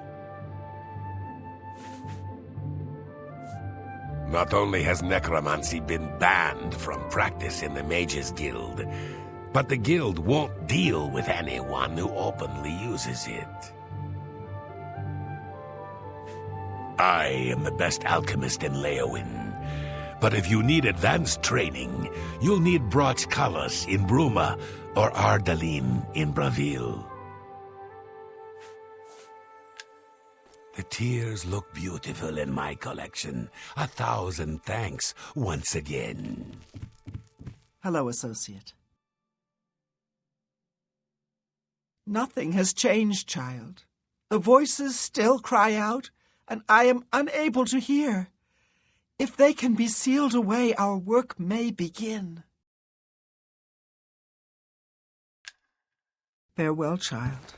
Not only has necromancy been banned from practice in the Mages Guild, but the guild won't deal with anyone who openly uses it. I am the best alchemist in Leyawiin, but if you need advanced training, you'll need Broch Kalos in Bruma or Ardaline in Bravil. The tears look beautiful in my collection. 1,000 thanks once again. Hello, Associate. Nothing has changed, child. The voices still cry out, and I am unable to hear. If they can be sealed away, our work may begin. Farewell, child.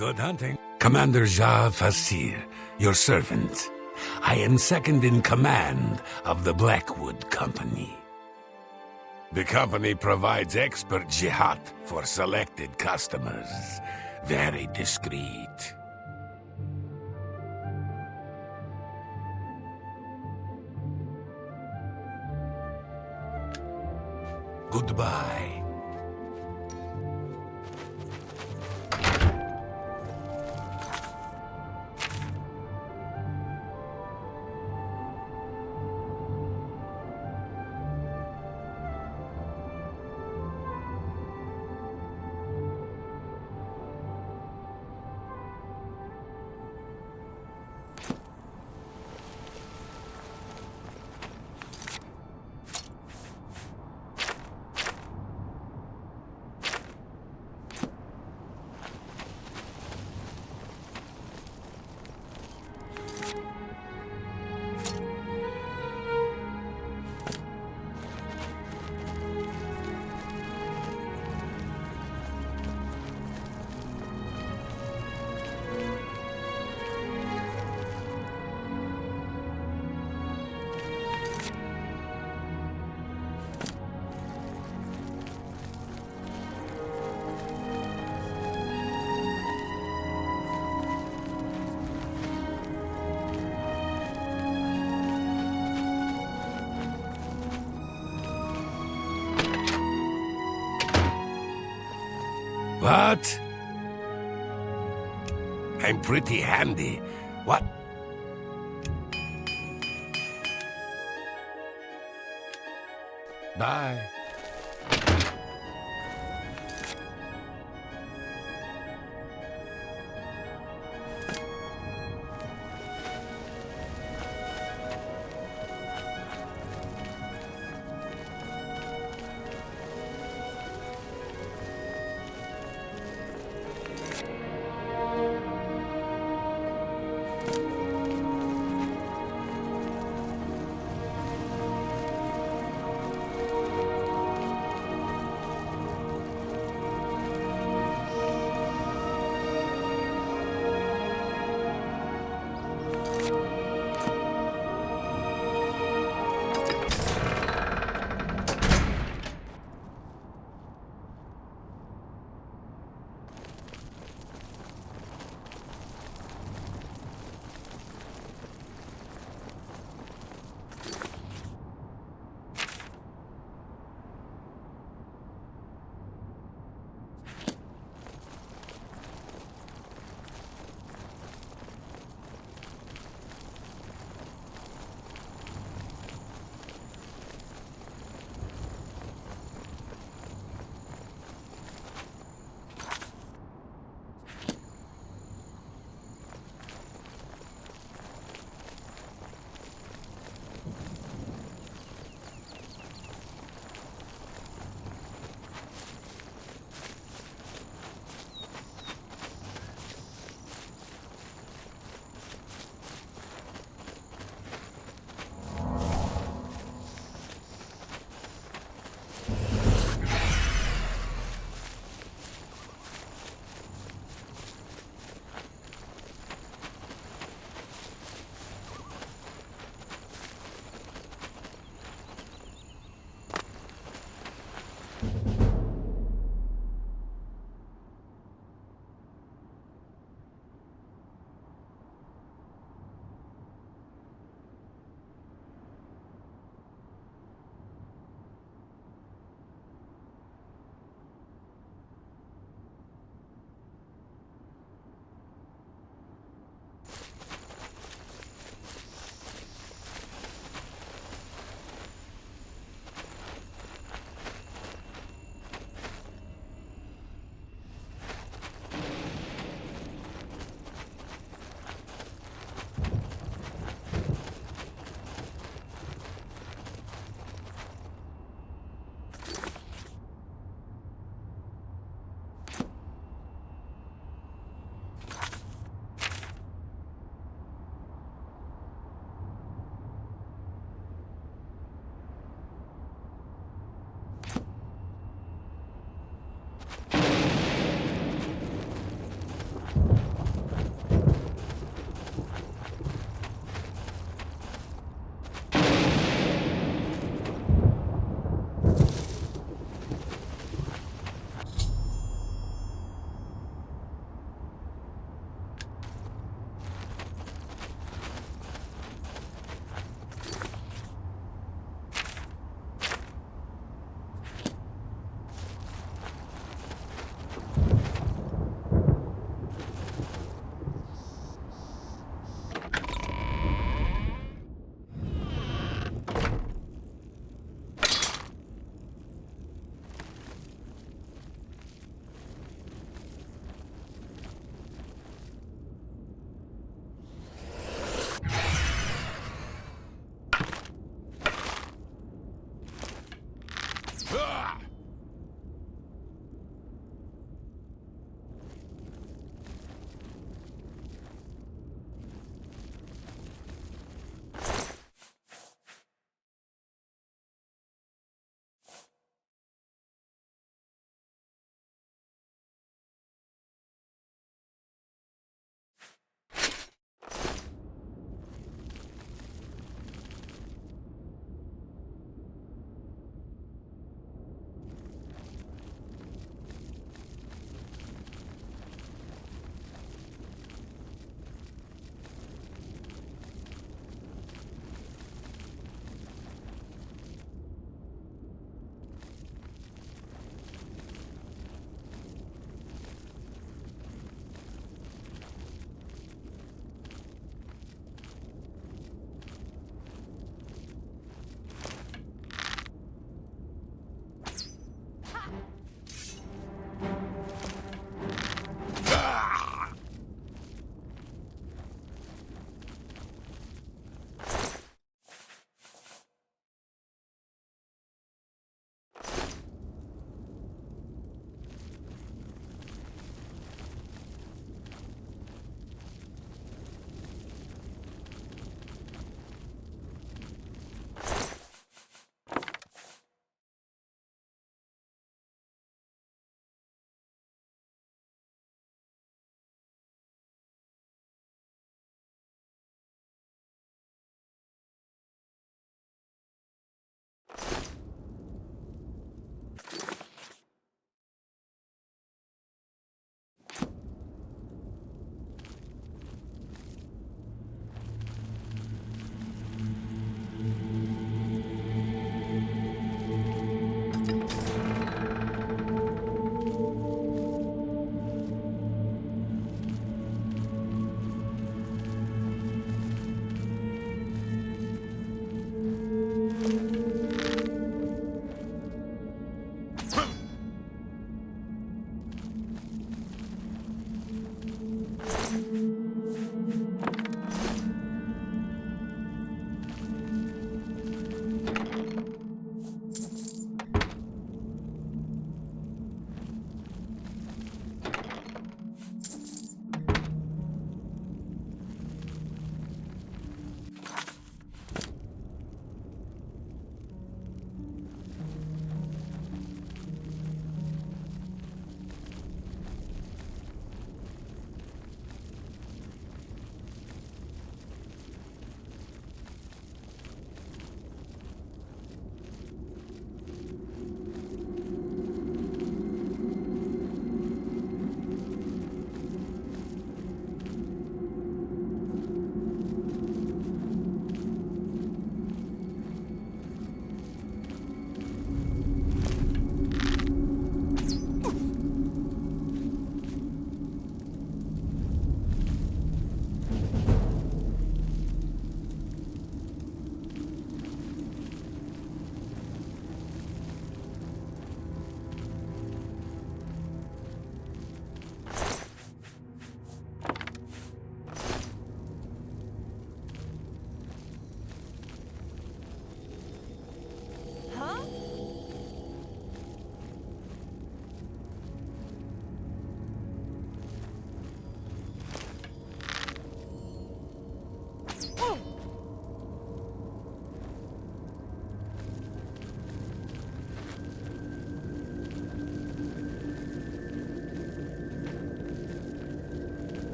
Good hunting. Commander Jah Fasir, your servant. I am second in command of the Blackwood Company. The company provides expert jihad for selected customers. Very discreet. Goodbye. What? I'm pretty handy. What? Bye.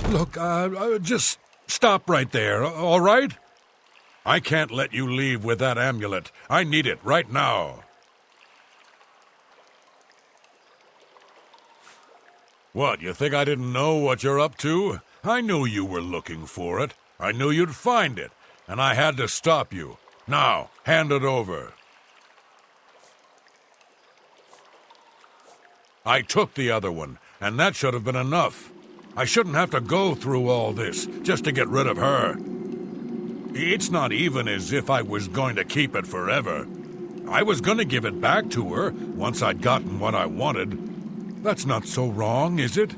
Look, just stop right there, all right? I can't let you leave with that amulet. I need it right now. What, you think I didn't know what you're up to? I knew you were looking for it. I knew you'd find it, and I had to stop you. Now, hand it over. I took the other one, and that should have been enough. I shouldn't have to go through all this just to get rid of her. It's not even as if I was going to keep it forever. I was going to give it back to her once I'd gotten what I wanted. That's not so wrong, is it?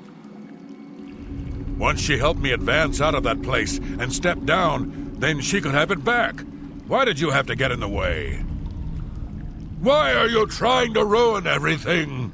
Once she helped me advance out of that place and step down, then she could have it back. Why did you have to get in the way? Why are you trying to ruin everything?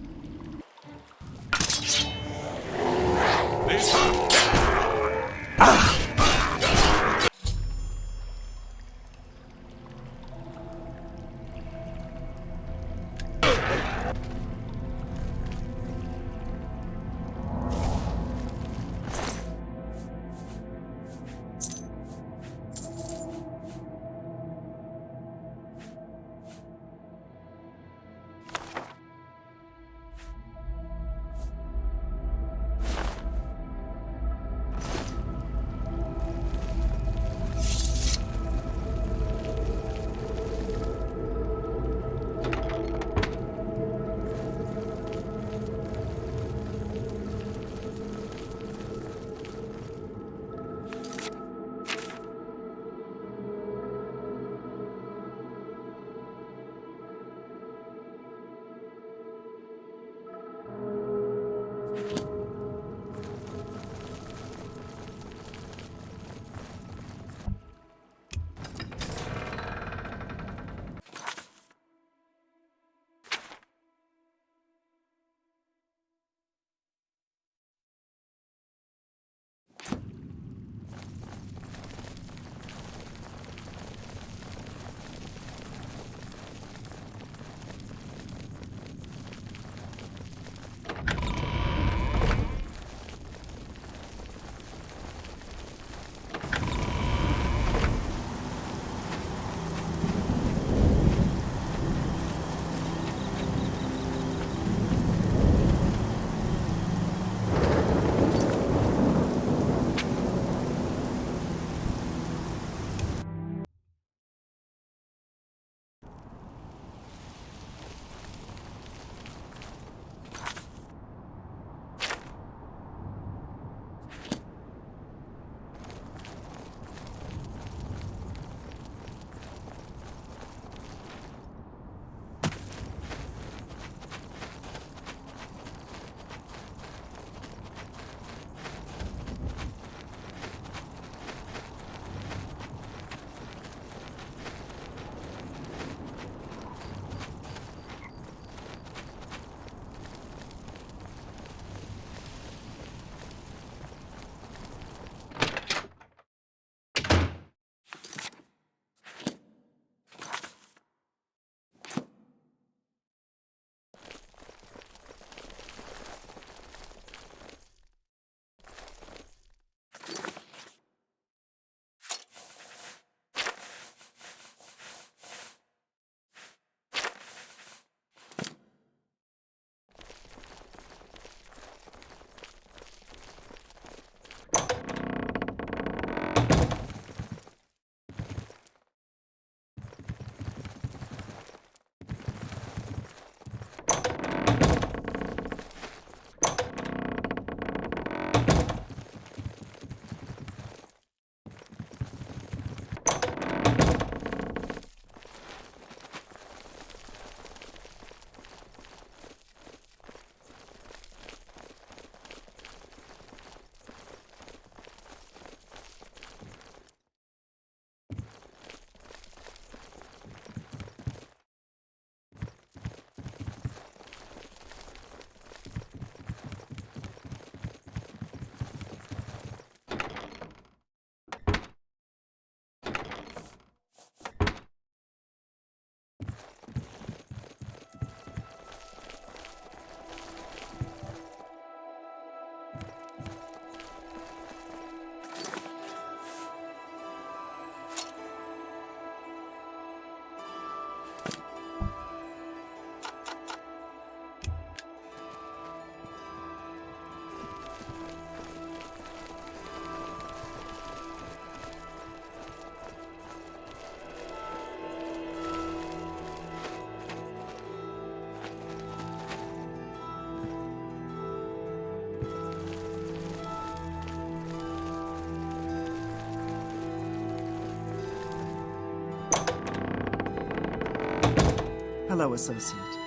Hello, Associate.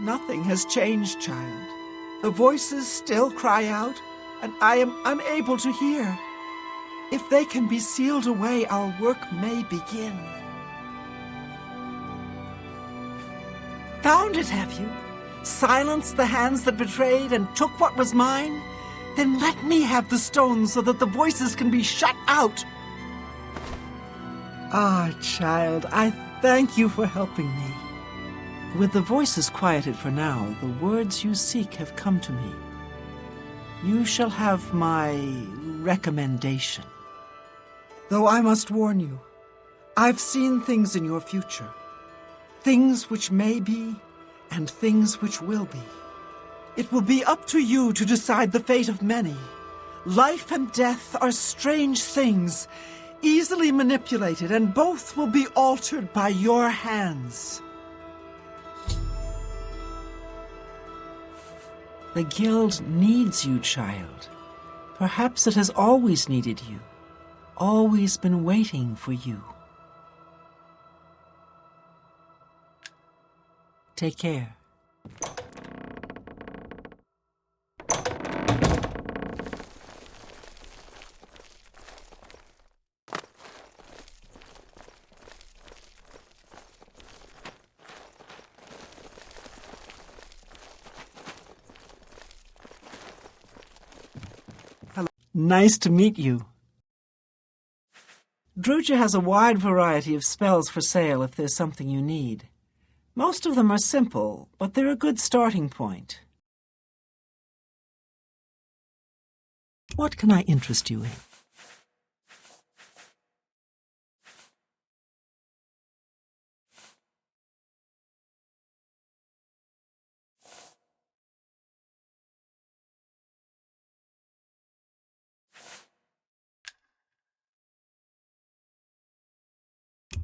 Nothing has changed, child. The voices still cry out, and I am unable to hear. If they can be sealed away, our work may begin. Found it, have you? Silenced the hands that betrayed and took what was mine? Then let me have the stones so that the voices can be shut out. Ah, child, I thank you for helping me. With the voices quieted for now, the words you seek have come to me. You shall have my recommendation. Though I must warn you, I've seen things in your future. Things which may be, and things which will be. It will be up to you to decide the fate of many. Life and death are strange things, easily manipulated, and both will be altered by your hands. The Guild needs you, child. Perhaps it has always needed you, always been waiting for you. Take care. Hello. Nice to meet you. Druja has a wide variety of spells for sale if there's something you need. Most of them are simple, but they're a good starting point. What can I interest you in?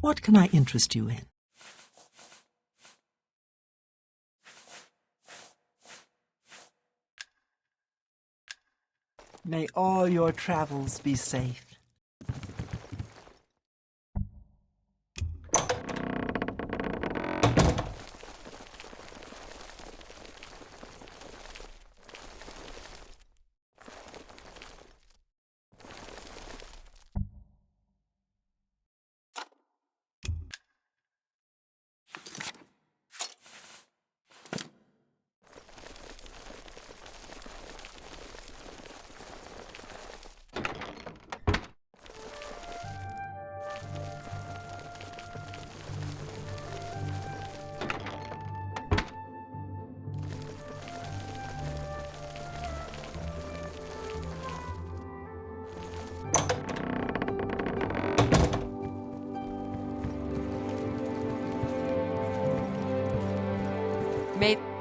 What can I interest you in? May all your travels be safe.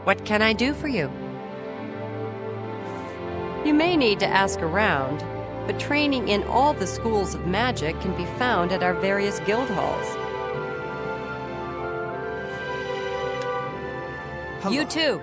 What can I do for you? You may need to ask around, but training in all the schools of magic can be found at our various guild halls. Hello. You too.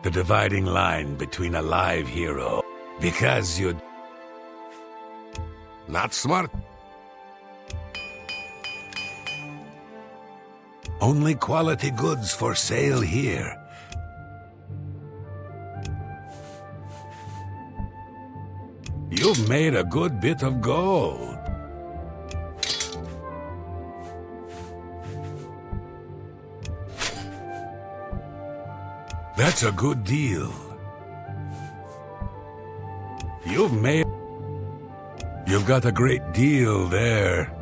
The dividing line between a live hero, because you're not smart. Only quality goods for sale here. You've made a good bit of gold. That's a good deal. You've got a great deal there.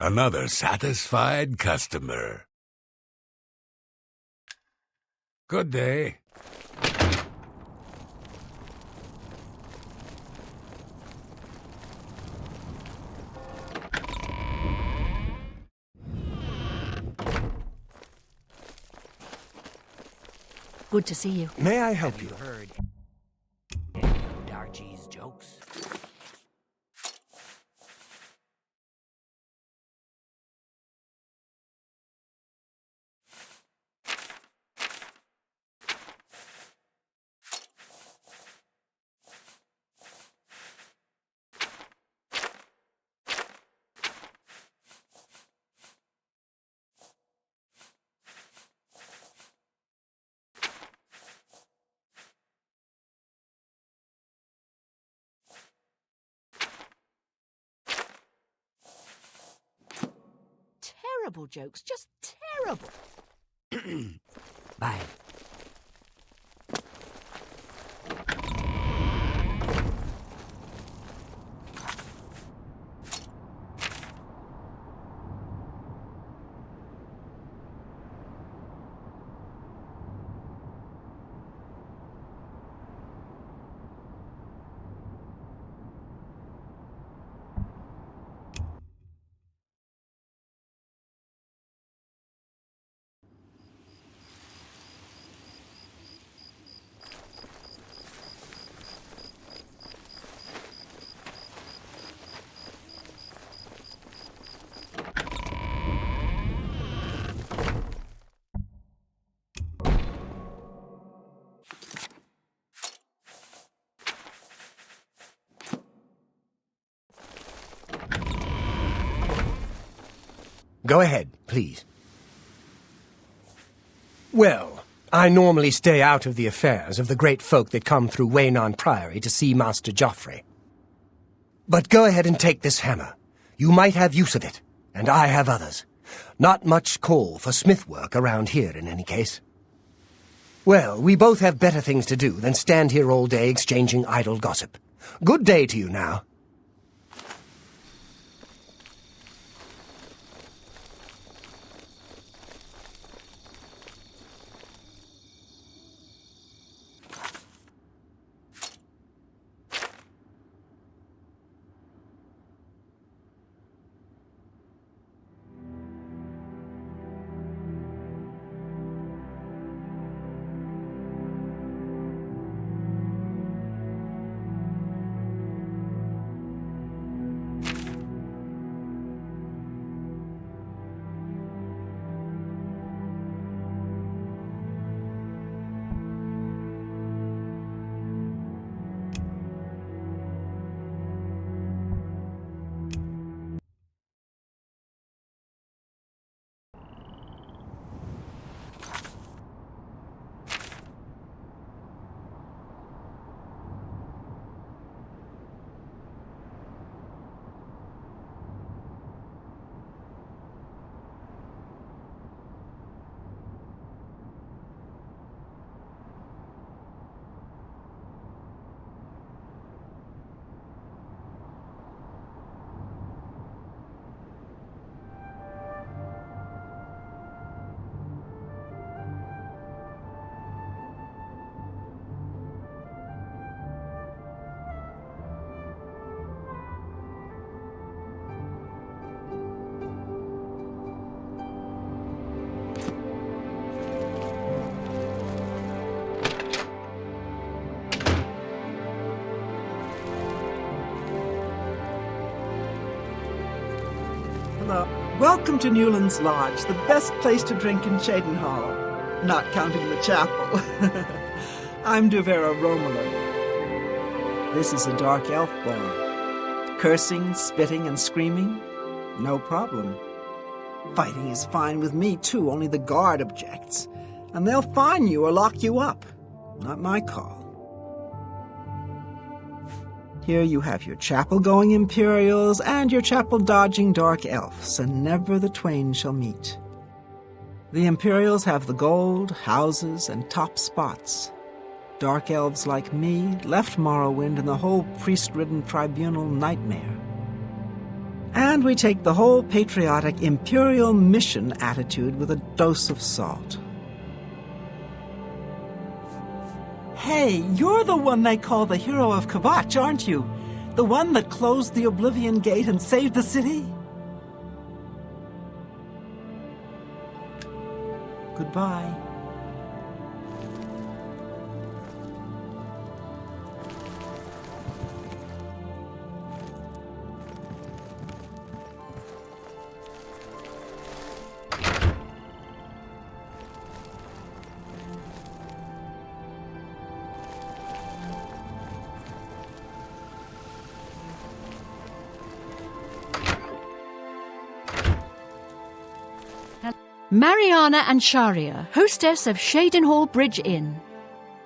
Another satisfied customer. Good day. Good to see you. May I help you? Heard any of Darchie's jokes? Terrible jokes, just terrible. Bye. Go ahead, please. Well, I normally stay out of the affairs of the great folk that come through Waynon Priory to see Master Joffrey. But go ahead and take this hammer. You might have use of it, and I have others. Not much call for smith work around here, in any case. Well, we both have better things to do than stand here all day exchanging idle gossip. Good day to you now. Welcome to Newland's Lodge, the best place to drink in Cheydinhal. Not counting the chapel. I'm Duvera Romulan. This is a dark elf bar. Cursing, spitting, and screaming? No problem. Fighting is fine with me, too, only the guard objects. And they'll fine you or lock you up. Not my call. Here you have your chapel-going Imperials and your chapel-dodging dark elves, and never the twain shall meet. The Imperials have the gold, houses, and top spots. Dark elves like me left Morrowind and the whole priest-ridden tribunal nightmare. And we take the whole patriotic Imperial mission attitude with a dose of salt. Hey, you're the one they call the hero of Kvatch, aren't you? The one that closed the Oblivion Gate and saved the city? Goodbye. Mariana and Sharia, hostess of Cheydinhal Bridge Inn.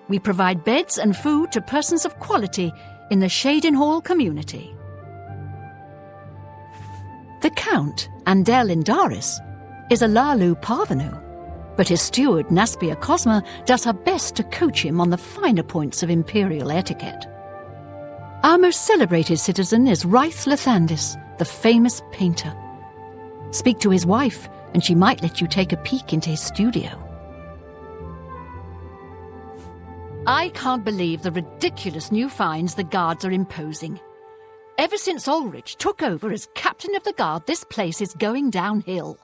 We provide beds and food to persons of quality in the Cheydinhal community. The Count, Andel Indaris, is a Lalu parvenu, but his steward Naspia Cosma does her best to coach him on the finer points of imperial etiquette. Our most celebrated citizen is Raith Lathandis, the famous painter. Speak to his wife, and she might let you take a peek into his studio. I can't believe the ridiculous new fines the guards are imposing. Ever since Ulrich took over as captain of the guard, this place is going downhill.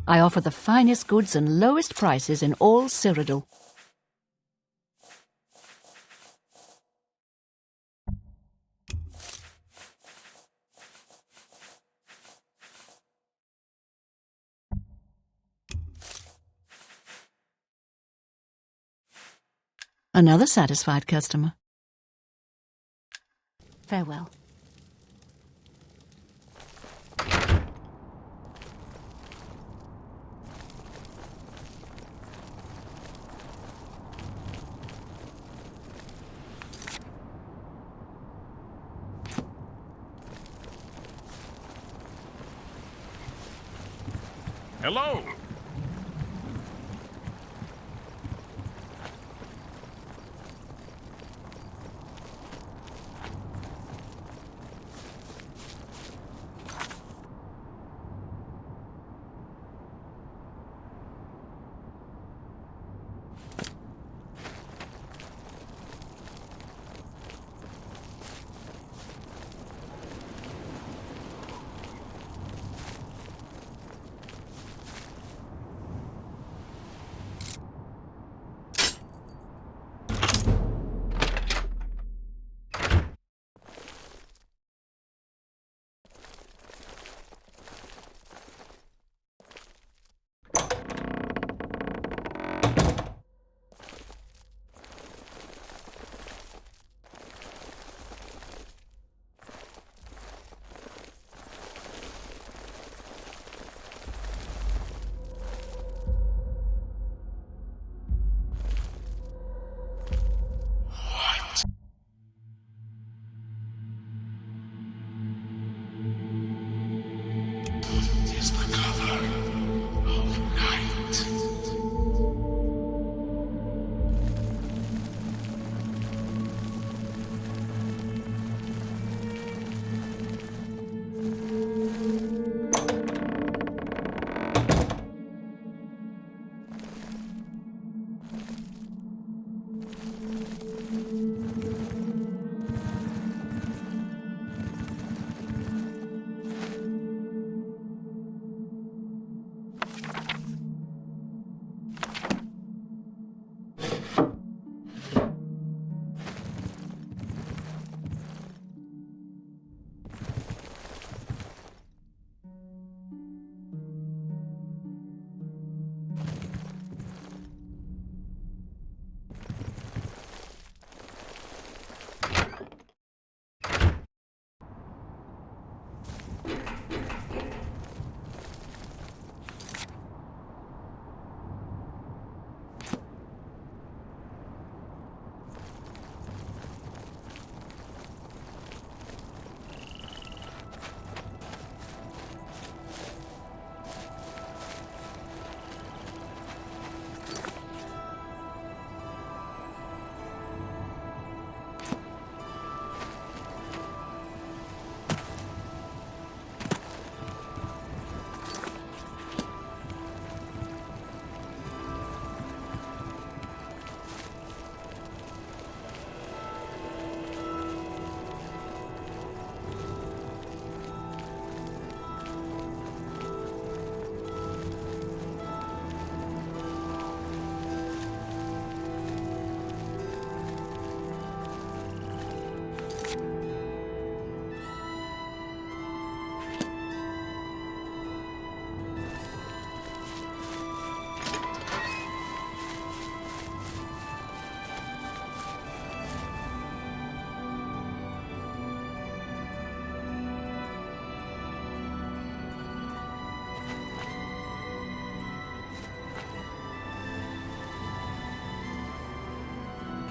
I offer the finest goods and lowest prices in all Cyrodiil. Another satisfied customer. Farewell. Hello!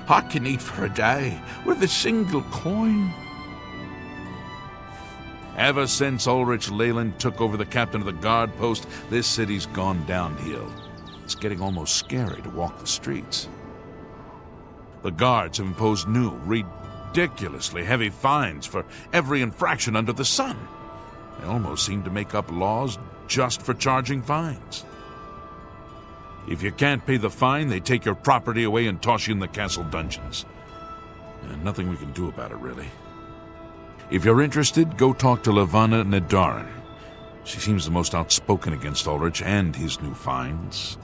I can eat for a day with a single coin. Ever since Ulrich Leyland took over the captain of the guard post, this city's gone downhill. It's getting almost scary to walk the streets. The guards have imposed new, ridiculously heavy fines for every infraction under the sun. They almost seem to make up laws just for charging fines. If you can't pay the fine, they take your property away and toss you in the castle dungeons. And nothing we can do about it, really. If you're interested, go talk to Levana Nedarin. She seems the most outspoken against Ulrich and his new fines.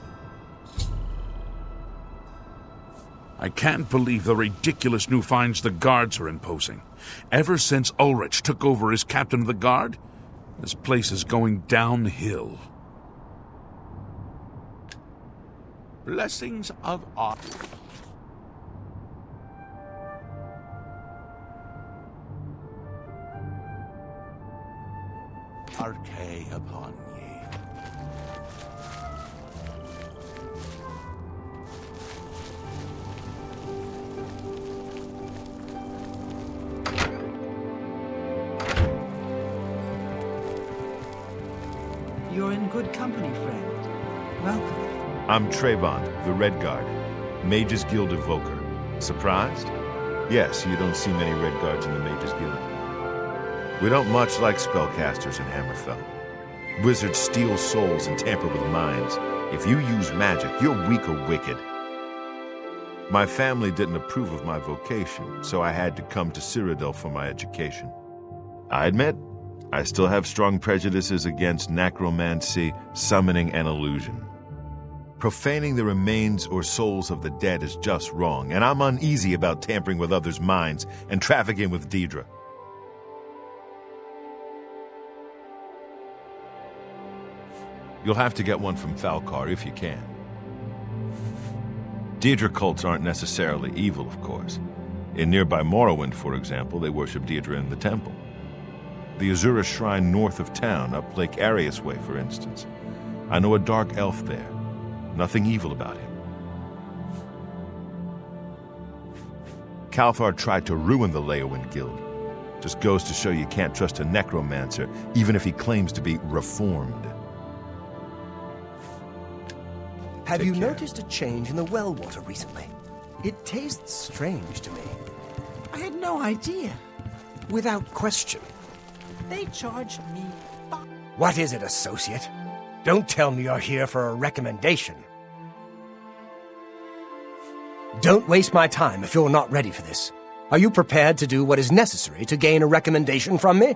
I can't believe the ridiculous new fines the guards are imposing. Ever since Ulrich took over as captain of the guard, this place is going downhill. Blessings of art. Arche upon ye. You're in good company, friend. Welcome. I'm Trayvon, the Red Guard, Mages Guild evoker. Surprised? Yes, you don't see many Red Guards in the Mages Guild. We don't much like spellcasters in Hammerfell. Wizards steal souls and tamper with minds. If you use magic, you're weak or wicked. My family didn't approve of my vocation, so I had to come to Cyrodiil for my education. I admit, I still have strong prejudices against necromancy, summoning, and illusion. Profaning the remains or souls of the dead is just wrong, and I'm uneasy about tampering with others' minds and trafficking with Daedra. You'll have to get one from Falcar if you can. Daedra cults aren't necessarily evil, of course. In nearby Morrowind, for example, they worship Daedra in the temple. The Azura shrine north of town, up Lake Arius Way, for instance. I know a dark elf there. Nothing evil about him. Calthar tried to ruin the Leyawiin Guild. Just goes to show you can't trust a necromancer, even if he claims to be reformed. Have you noticed a change in the well water recently? It tastes strange to me. I had no idea. Without question. They charged me. What is it, associate? Don't tell me you're here for a recommendation. Don't waste my time if you're not ready for this. Are you prepared to do what is necessary to gain a recommendation from me?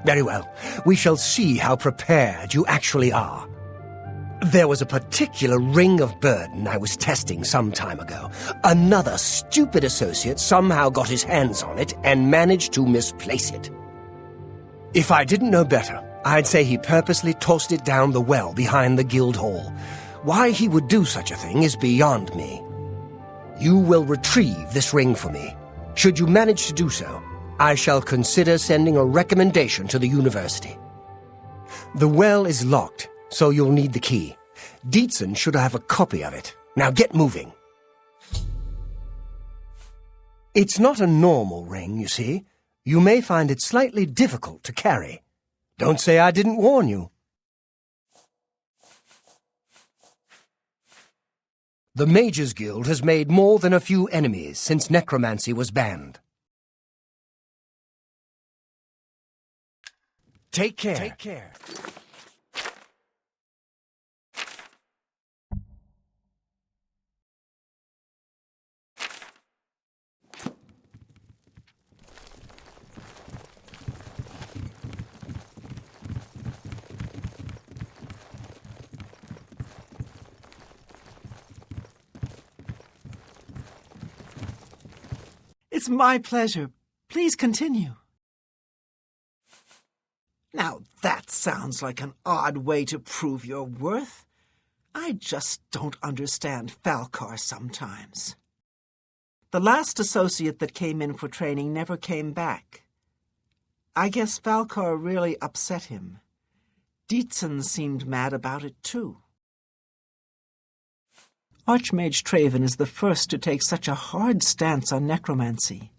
Very well. We shall see how prepared you actually are. There was a particular ring of burden I was testing some time ago. Another stupid associate somehow got his hands on it and managed to misplace it. If I didn't know better, I'd say he purposely tossed it down the well behind the guild hall. Why he would do such a thing is beyond me. You will retrieve this ring for me. Should you manage to do so, I shall consider sending a recommendation to the university. The well is locked, so you'll need the key. Dietzen should have a copy of it. Now get moving. It's not a normal ring, you see. You may find it slightly difficult to carry. Don't say I didn't warn you. The Mages Guild has made more than a few enemies since necromancy was banned. Take care. Take care. It's my pleasure. Please continue. Now that sounds like an odd way to prove your worth. I just don't understand Falcar sometimes. The last associate that came in for training never came back. I guess Falcar really upset him. Dietzen seemed mad about it too. Archmage Traven is the first to take such a hard stance on necromancy.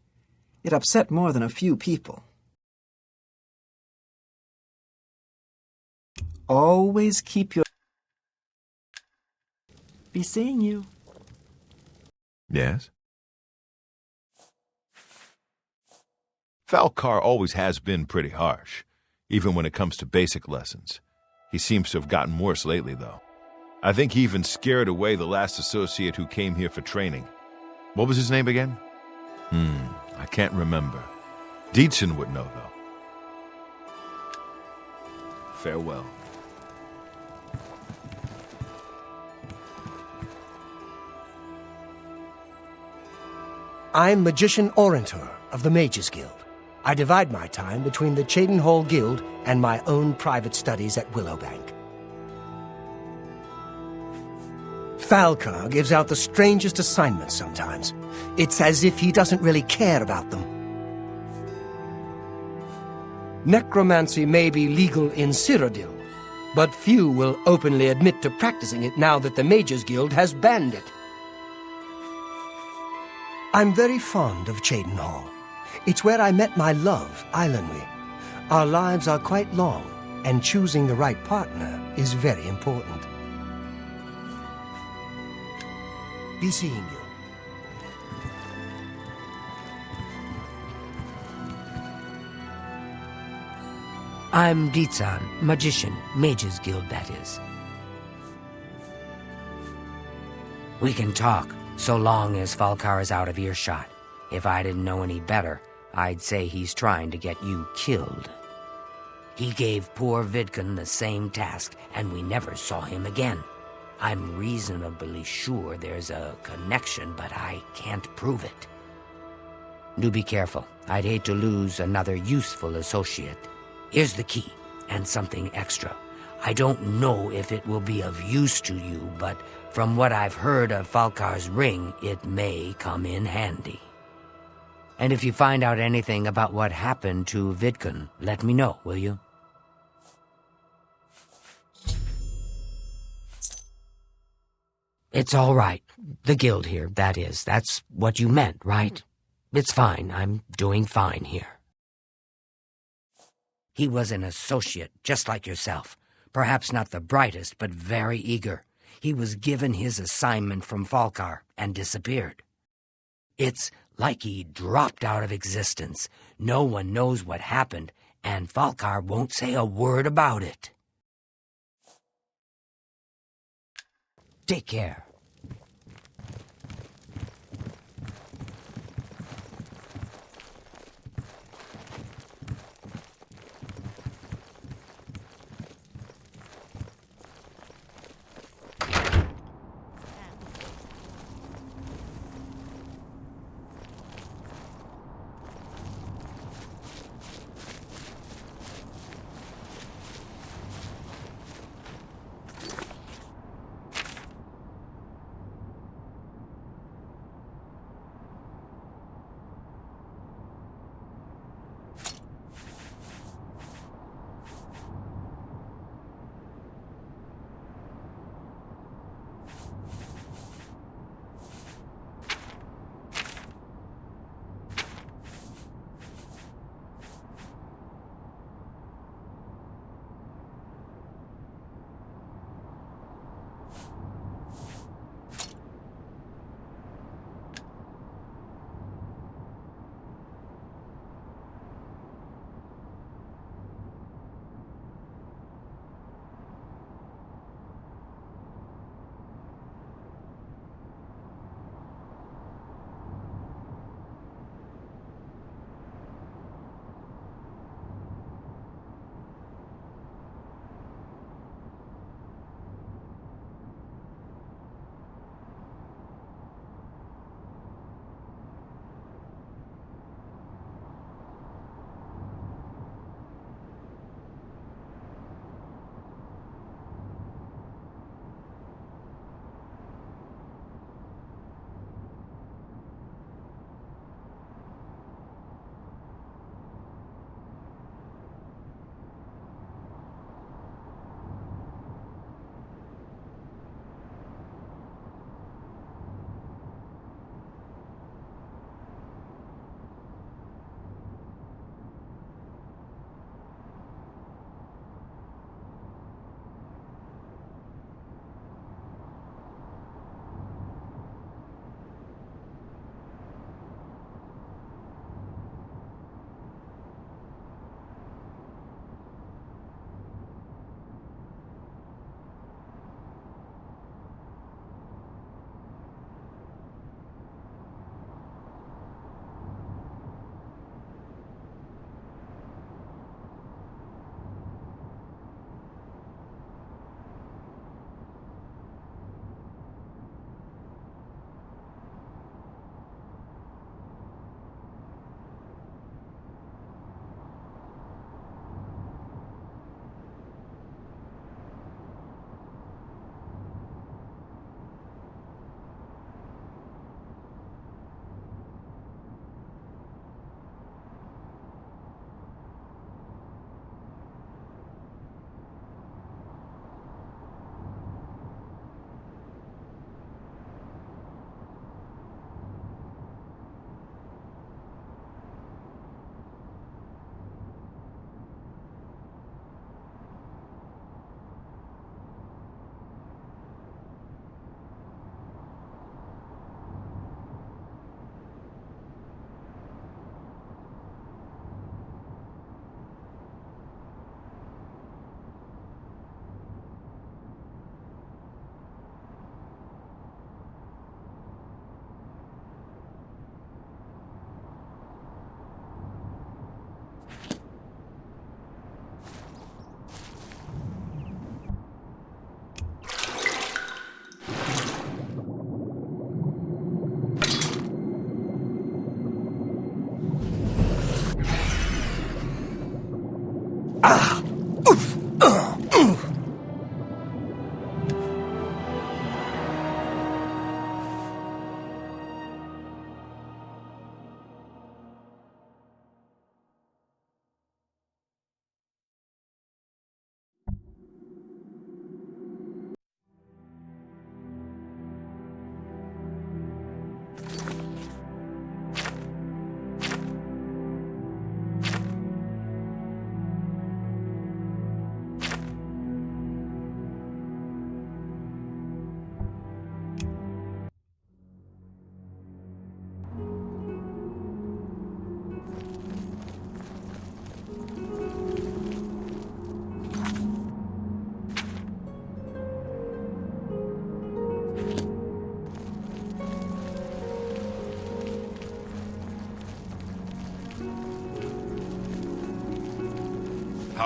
It upset more than a few people. Always keep your... Be seeing you. Yes? Falcar always has been pretty harsh, even when it comes to basic lessons. He seems to have gotten worse lately, though. I think he even scared away the last associate who came here for training. What was his name again? I can't remember. Dietzen would know, though. Farewell. I'm Magician Orantor of the Mages Guild. I divide my time between the Cheydinhal Guild and my own private studies at Willowbank. Falcar gives out the strangest assignments sometimes. It's as if he doesn't really care about them. Necromancy may be legal in Cyrodiil, but few will openly admit to practicing it now that the Mages Guild has banned it. I'm very fond of Cheydinhal. It's where I met my love, Eilonwy. Our lives are quite long, and choosing the right partner is very important. Be seeing you. I'm Dietzen, magician, Mages Guild, that is. We can talk, so long as Falcar is out of earshot. If I didn't know any better, I'd say he's trying to get you killed. He gave poor Vidkun the same task, and we never saw him again. I'm reasonably sure there's a connection, but I can't prove it. Do be careful. I'd hate to lose another useful associate. Here's the key, and something extra. I don't know if it will be of use to you, but from what I've heard of Falcar's ring, it may come in handy. And if you find out anything about what happened to Vidkun, let me know, will you? It's all right. The guild here, that is. That's what you meant, right? It's fine. I'm doing fine here. He was an associate, just like yourself. Perhaps not the brightest, but very eager. He was given his assignment from Falcar and disappeared. It's like he dropped out of existence. No one knows what happened, and Falcar won't say a word about it. Take care.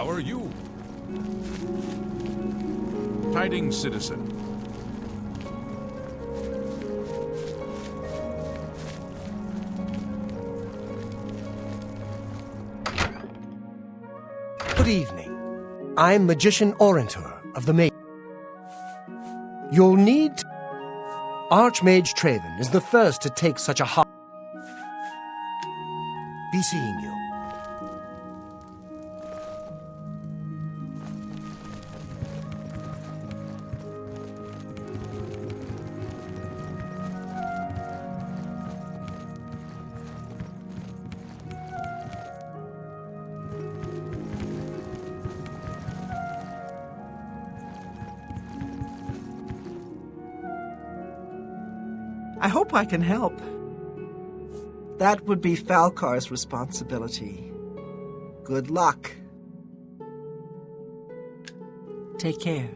How are you? Tidings, citizen. Good evening. I'm Magician Orantor of the Mage. You'll need... Archmage Traven is the first to take such a hard... Be seeing you. I hope I can help. That would be Falcar's responsibility. Good luck. Take care.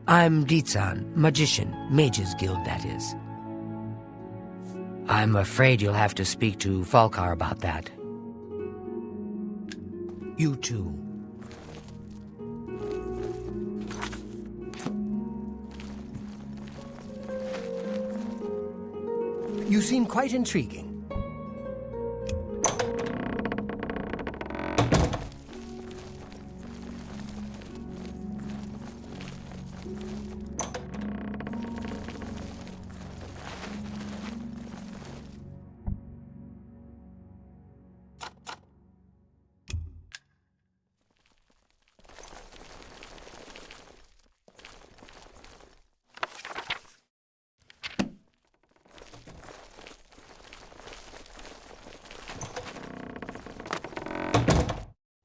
I'm Dizan, magician, Mages Guild, that is. I'm afraid you'll have to speak to Falcar about that. You too. You seem quite intriguing.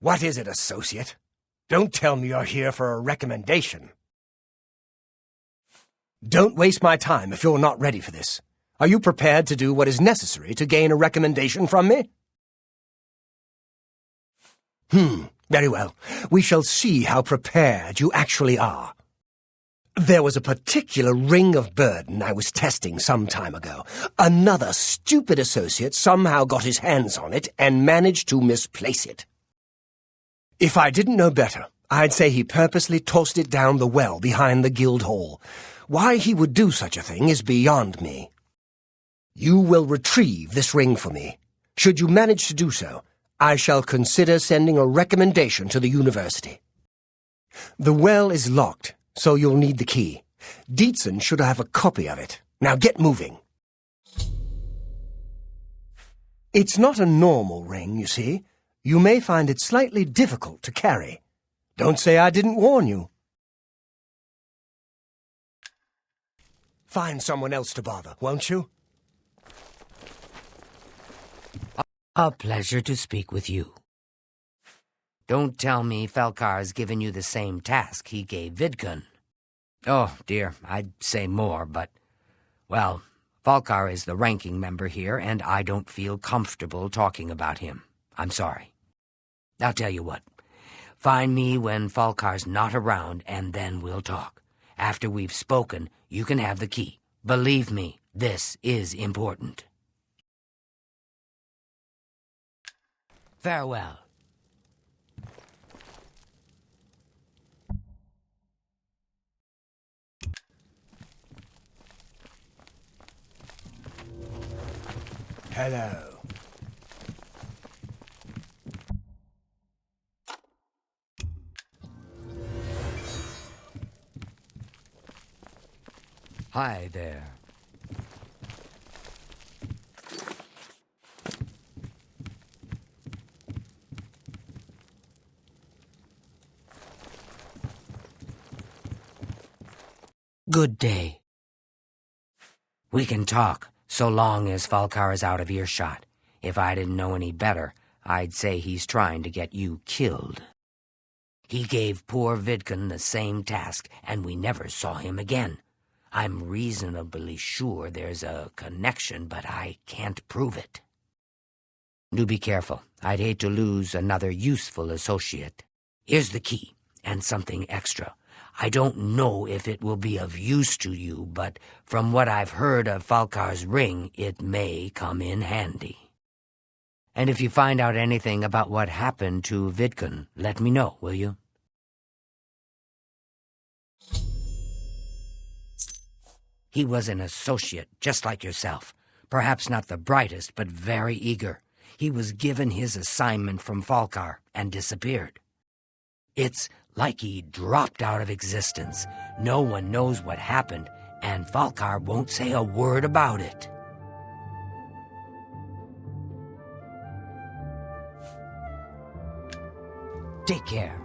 What is it, associate? Don't tell me you're here for a recommendation. Don't waste my time if you're not ready for this. Are you prepared to do what is necessary to gain a recommendation from me? Very well. We shall see how prepared you actually are. There was a particular ring of burden I was testing some time ago. Another stupid associate somehow got his hands on it and managed to misplace it. If I didn't know better, I'd say he purposely tossed it down the well behind the guild hall. Why he would do such a thing is beyond me. You will retrieve this ring for me. Should you manage to do so, I shall consider sending a recommendation to the university. The well is locked, so you'll need the key. Dietzen should have a copy of it. Now get moving. It's not a normal ring, you see. You may find it slightly difficult to carry. Don't say I didn't warn you. Find someone else to bother, won't you? A pleasure to speak with you. Don't tell me Falcar's given you the same task he gave Vidkun. Oh, dear, I'd say more, but... Well, Falcar is the ranking member here, and I don't feel comfortable talking about him. I'm sorry. I'll tell you what. Find me when Falcar's not around, and then we'll talk. After we've spoken, you can have the key. Believe me, this is important. Farewell. Hello. Hi there. Good day. We can talk, so long as Falcar is out of earshot. If I didn't know any better, I'd say he's trying to get you killed. He gave poor Vidkun the same task, and we never saw him again. I'm reasonably sure there's a connection, but I can't prove it. Do be careful. I'd hate to lose another useful associate. Here's the key, and something extra. I don't know if it will be of use to you, but from what I've heard of Falkar's ring, it may come in handy. And if you find out anything about what happened to Vidkun, let me know, will you? He was an associate, just like yourself. Perhaps not the brightest, but very eager. He was given his assignment from Falkar and disappeared. It's like he dropped out of existence. No one knows what happened, and Falkar won't say a word about it. Take care.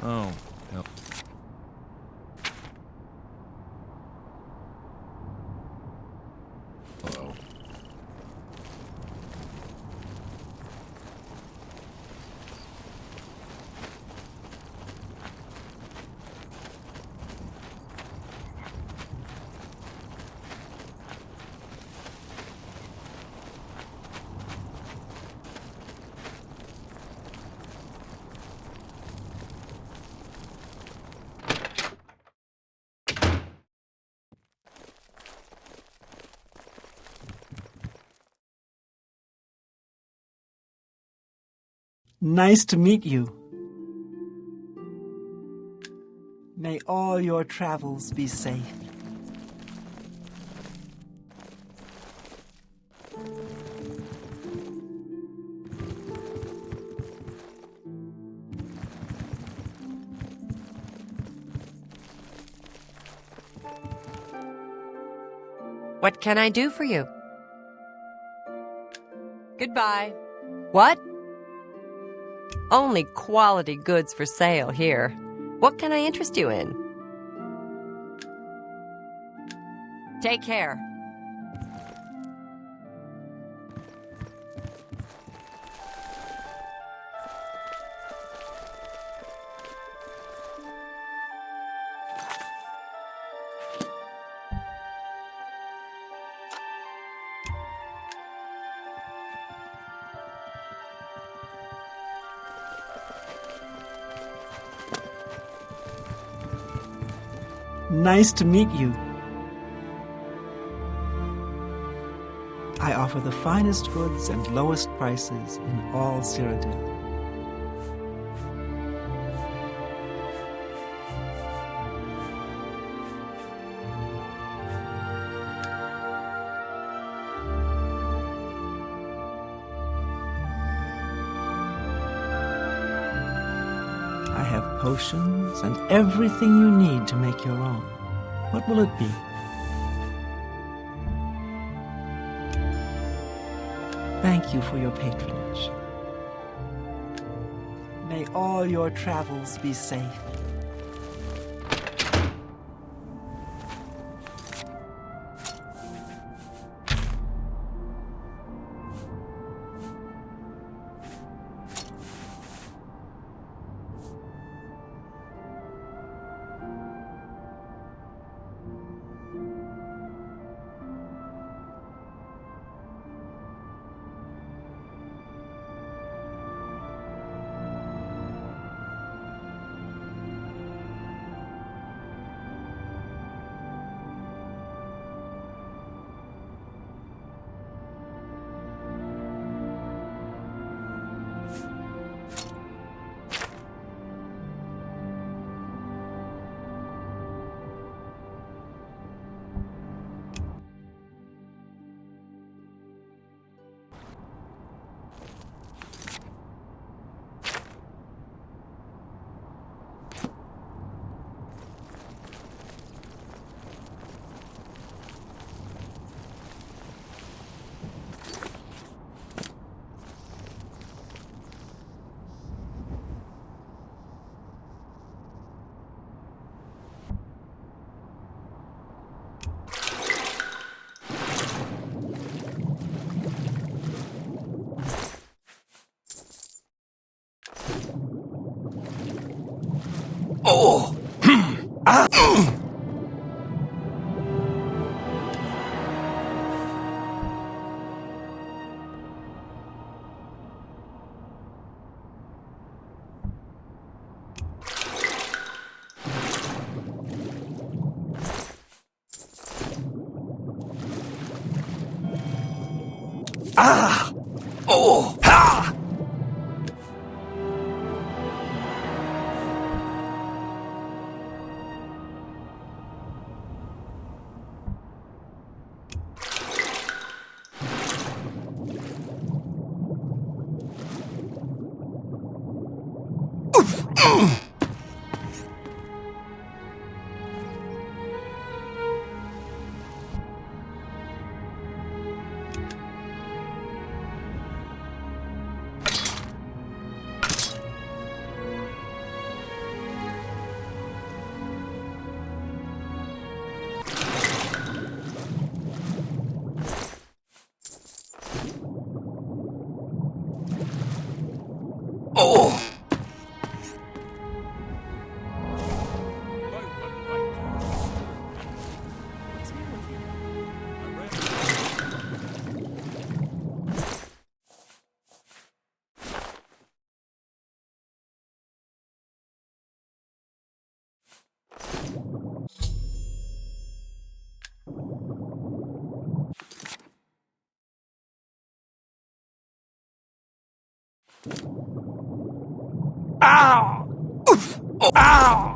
Oh, no. Hello. Nice to meet you. May all your travels be safe. What can I do for you? Goodbye. What? Only quality goods for sale here. What can I interest you in? Take care. Nice to meet you. I offer the finest goods and lowest prices in all Cyrodiil. I have potions and everything you need to make your own. What will it be? Thank you for your patronage. May all your travels be safe. Oh! Ah! Oh! Ha! Oh! Ow! Oof! Oh, ow!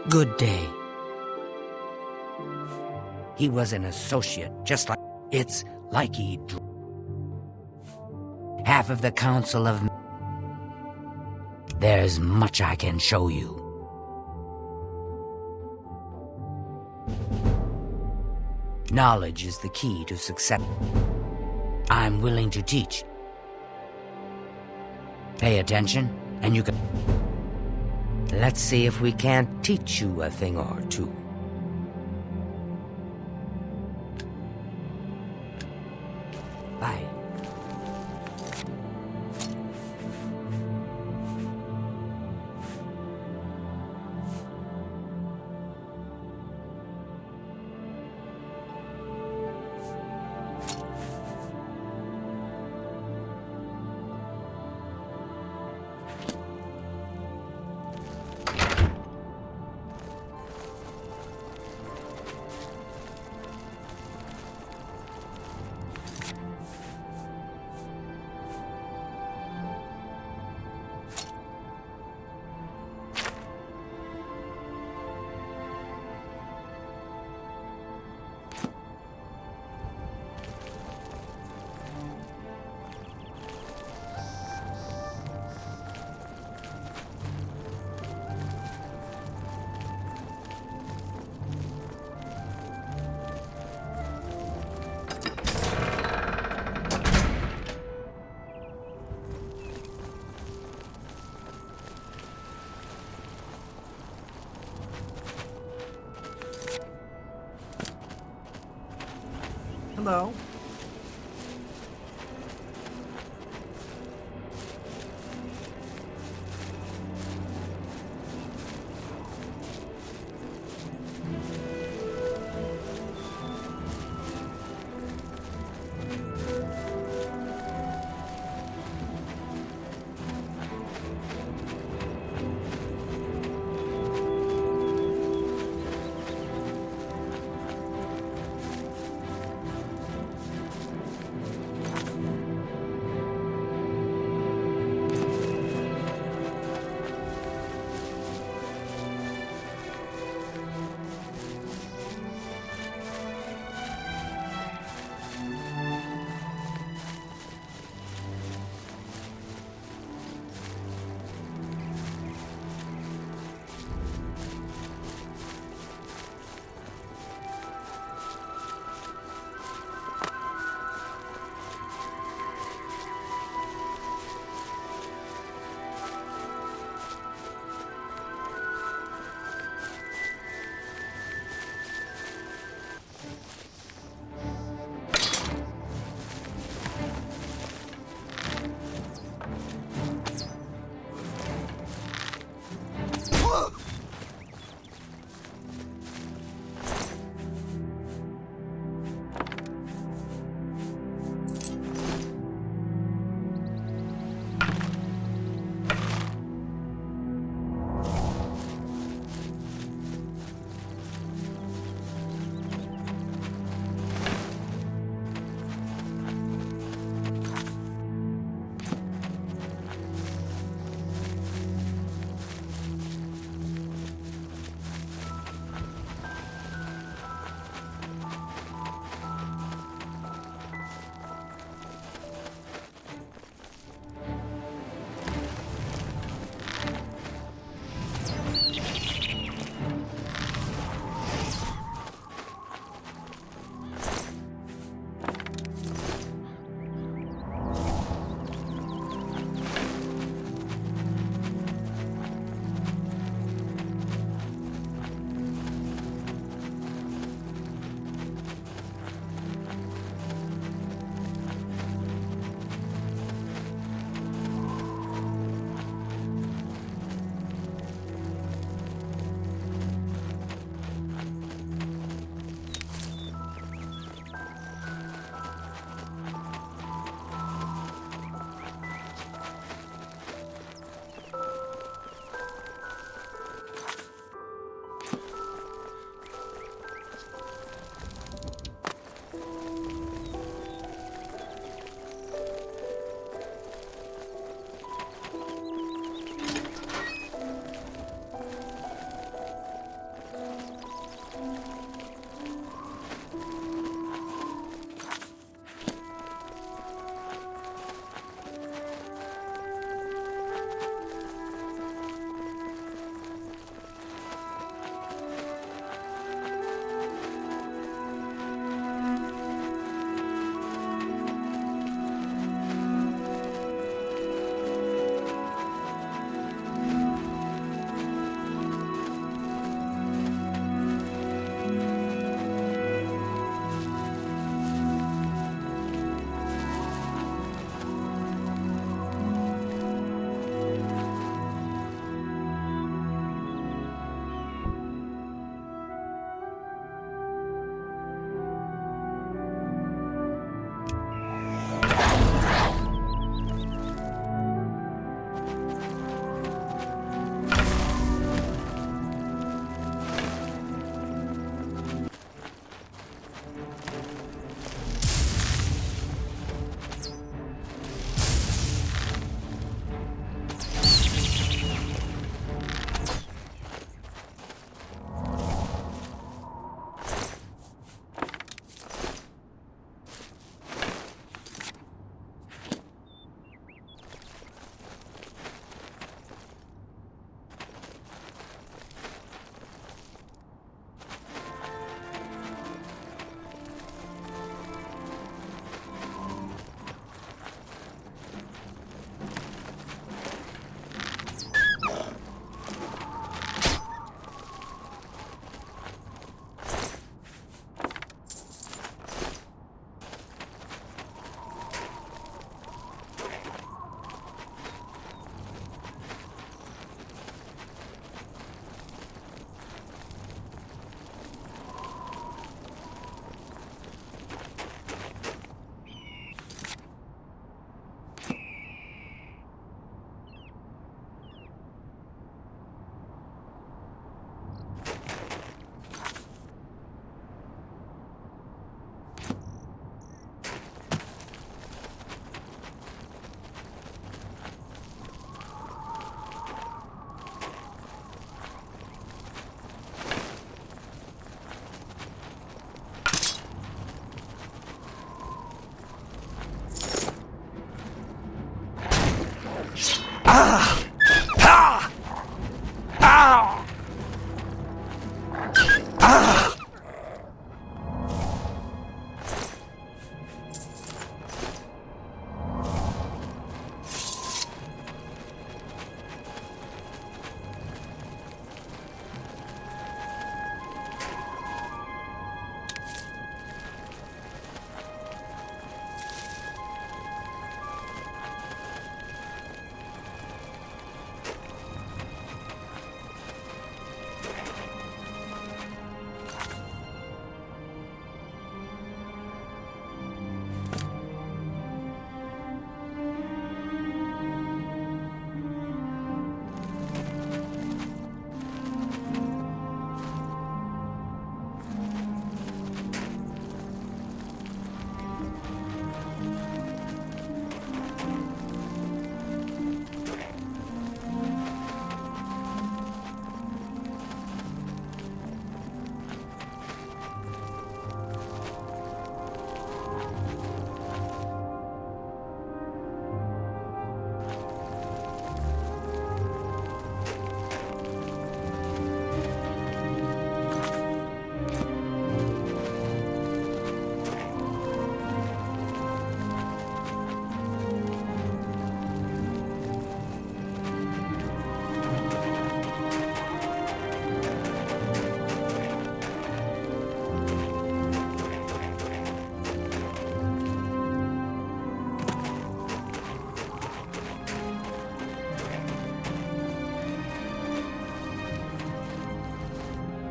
Good day. He was an associate, just like... It's like he... Half of the Council of... There's much I can show you. Knowledge is the key to success. I'm willing to teach. Pay attention, and you can... Let's see if we can't teach you a thing or two. Bye. Hello?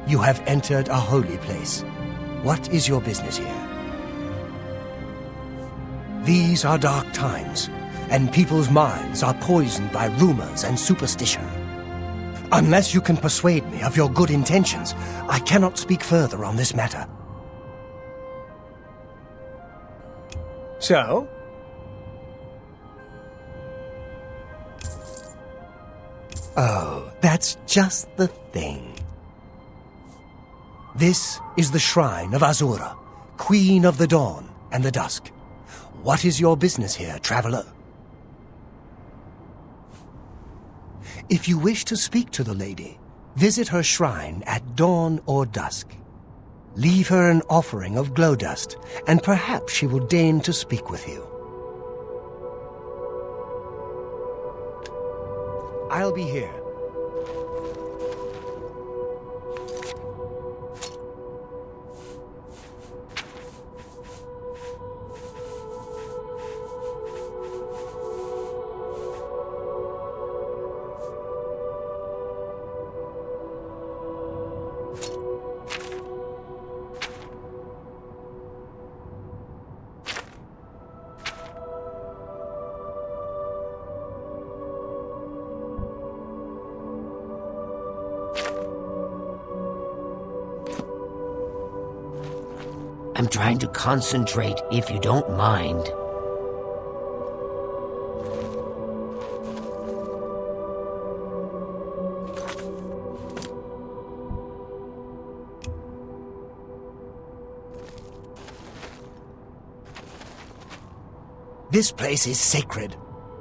You have entered a holy place. What is your business here? These are dark times, and people's minds are poisoned by rumors and superstition. Unless you can persuade me of your good intentions, I cannot speak further on this matter. So? Oh, that's just the thing. This is the shrine of Azura, Queen of the Dawn and the Dusk. What is your business here, traveler? If you wish to speak to the lady, visit her shrine at dawn or dusk. Leave her an offering of glow dust, and perhaps she will deign to speak with you. I'll be here. I'm trying to concentrate, if you don't mind. This place is sacred.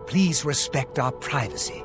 Please respect our privacy.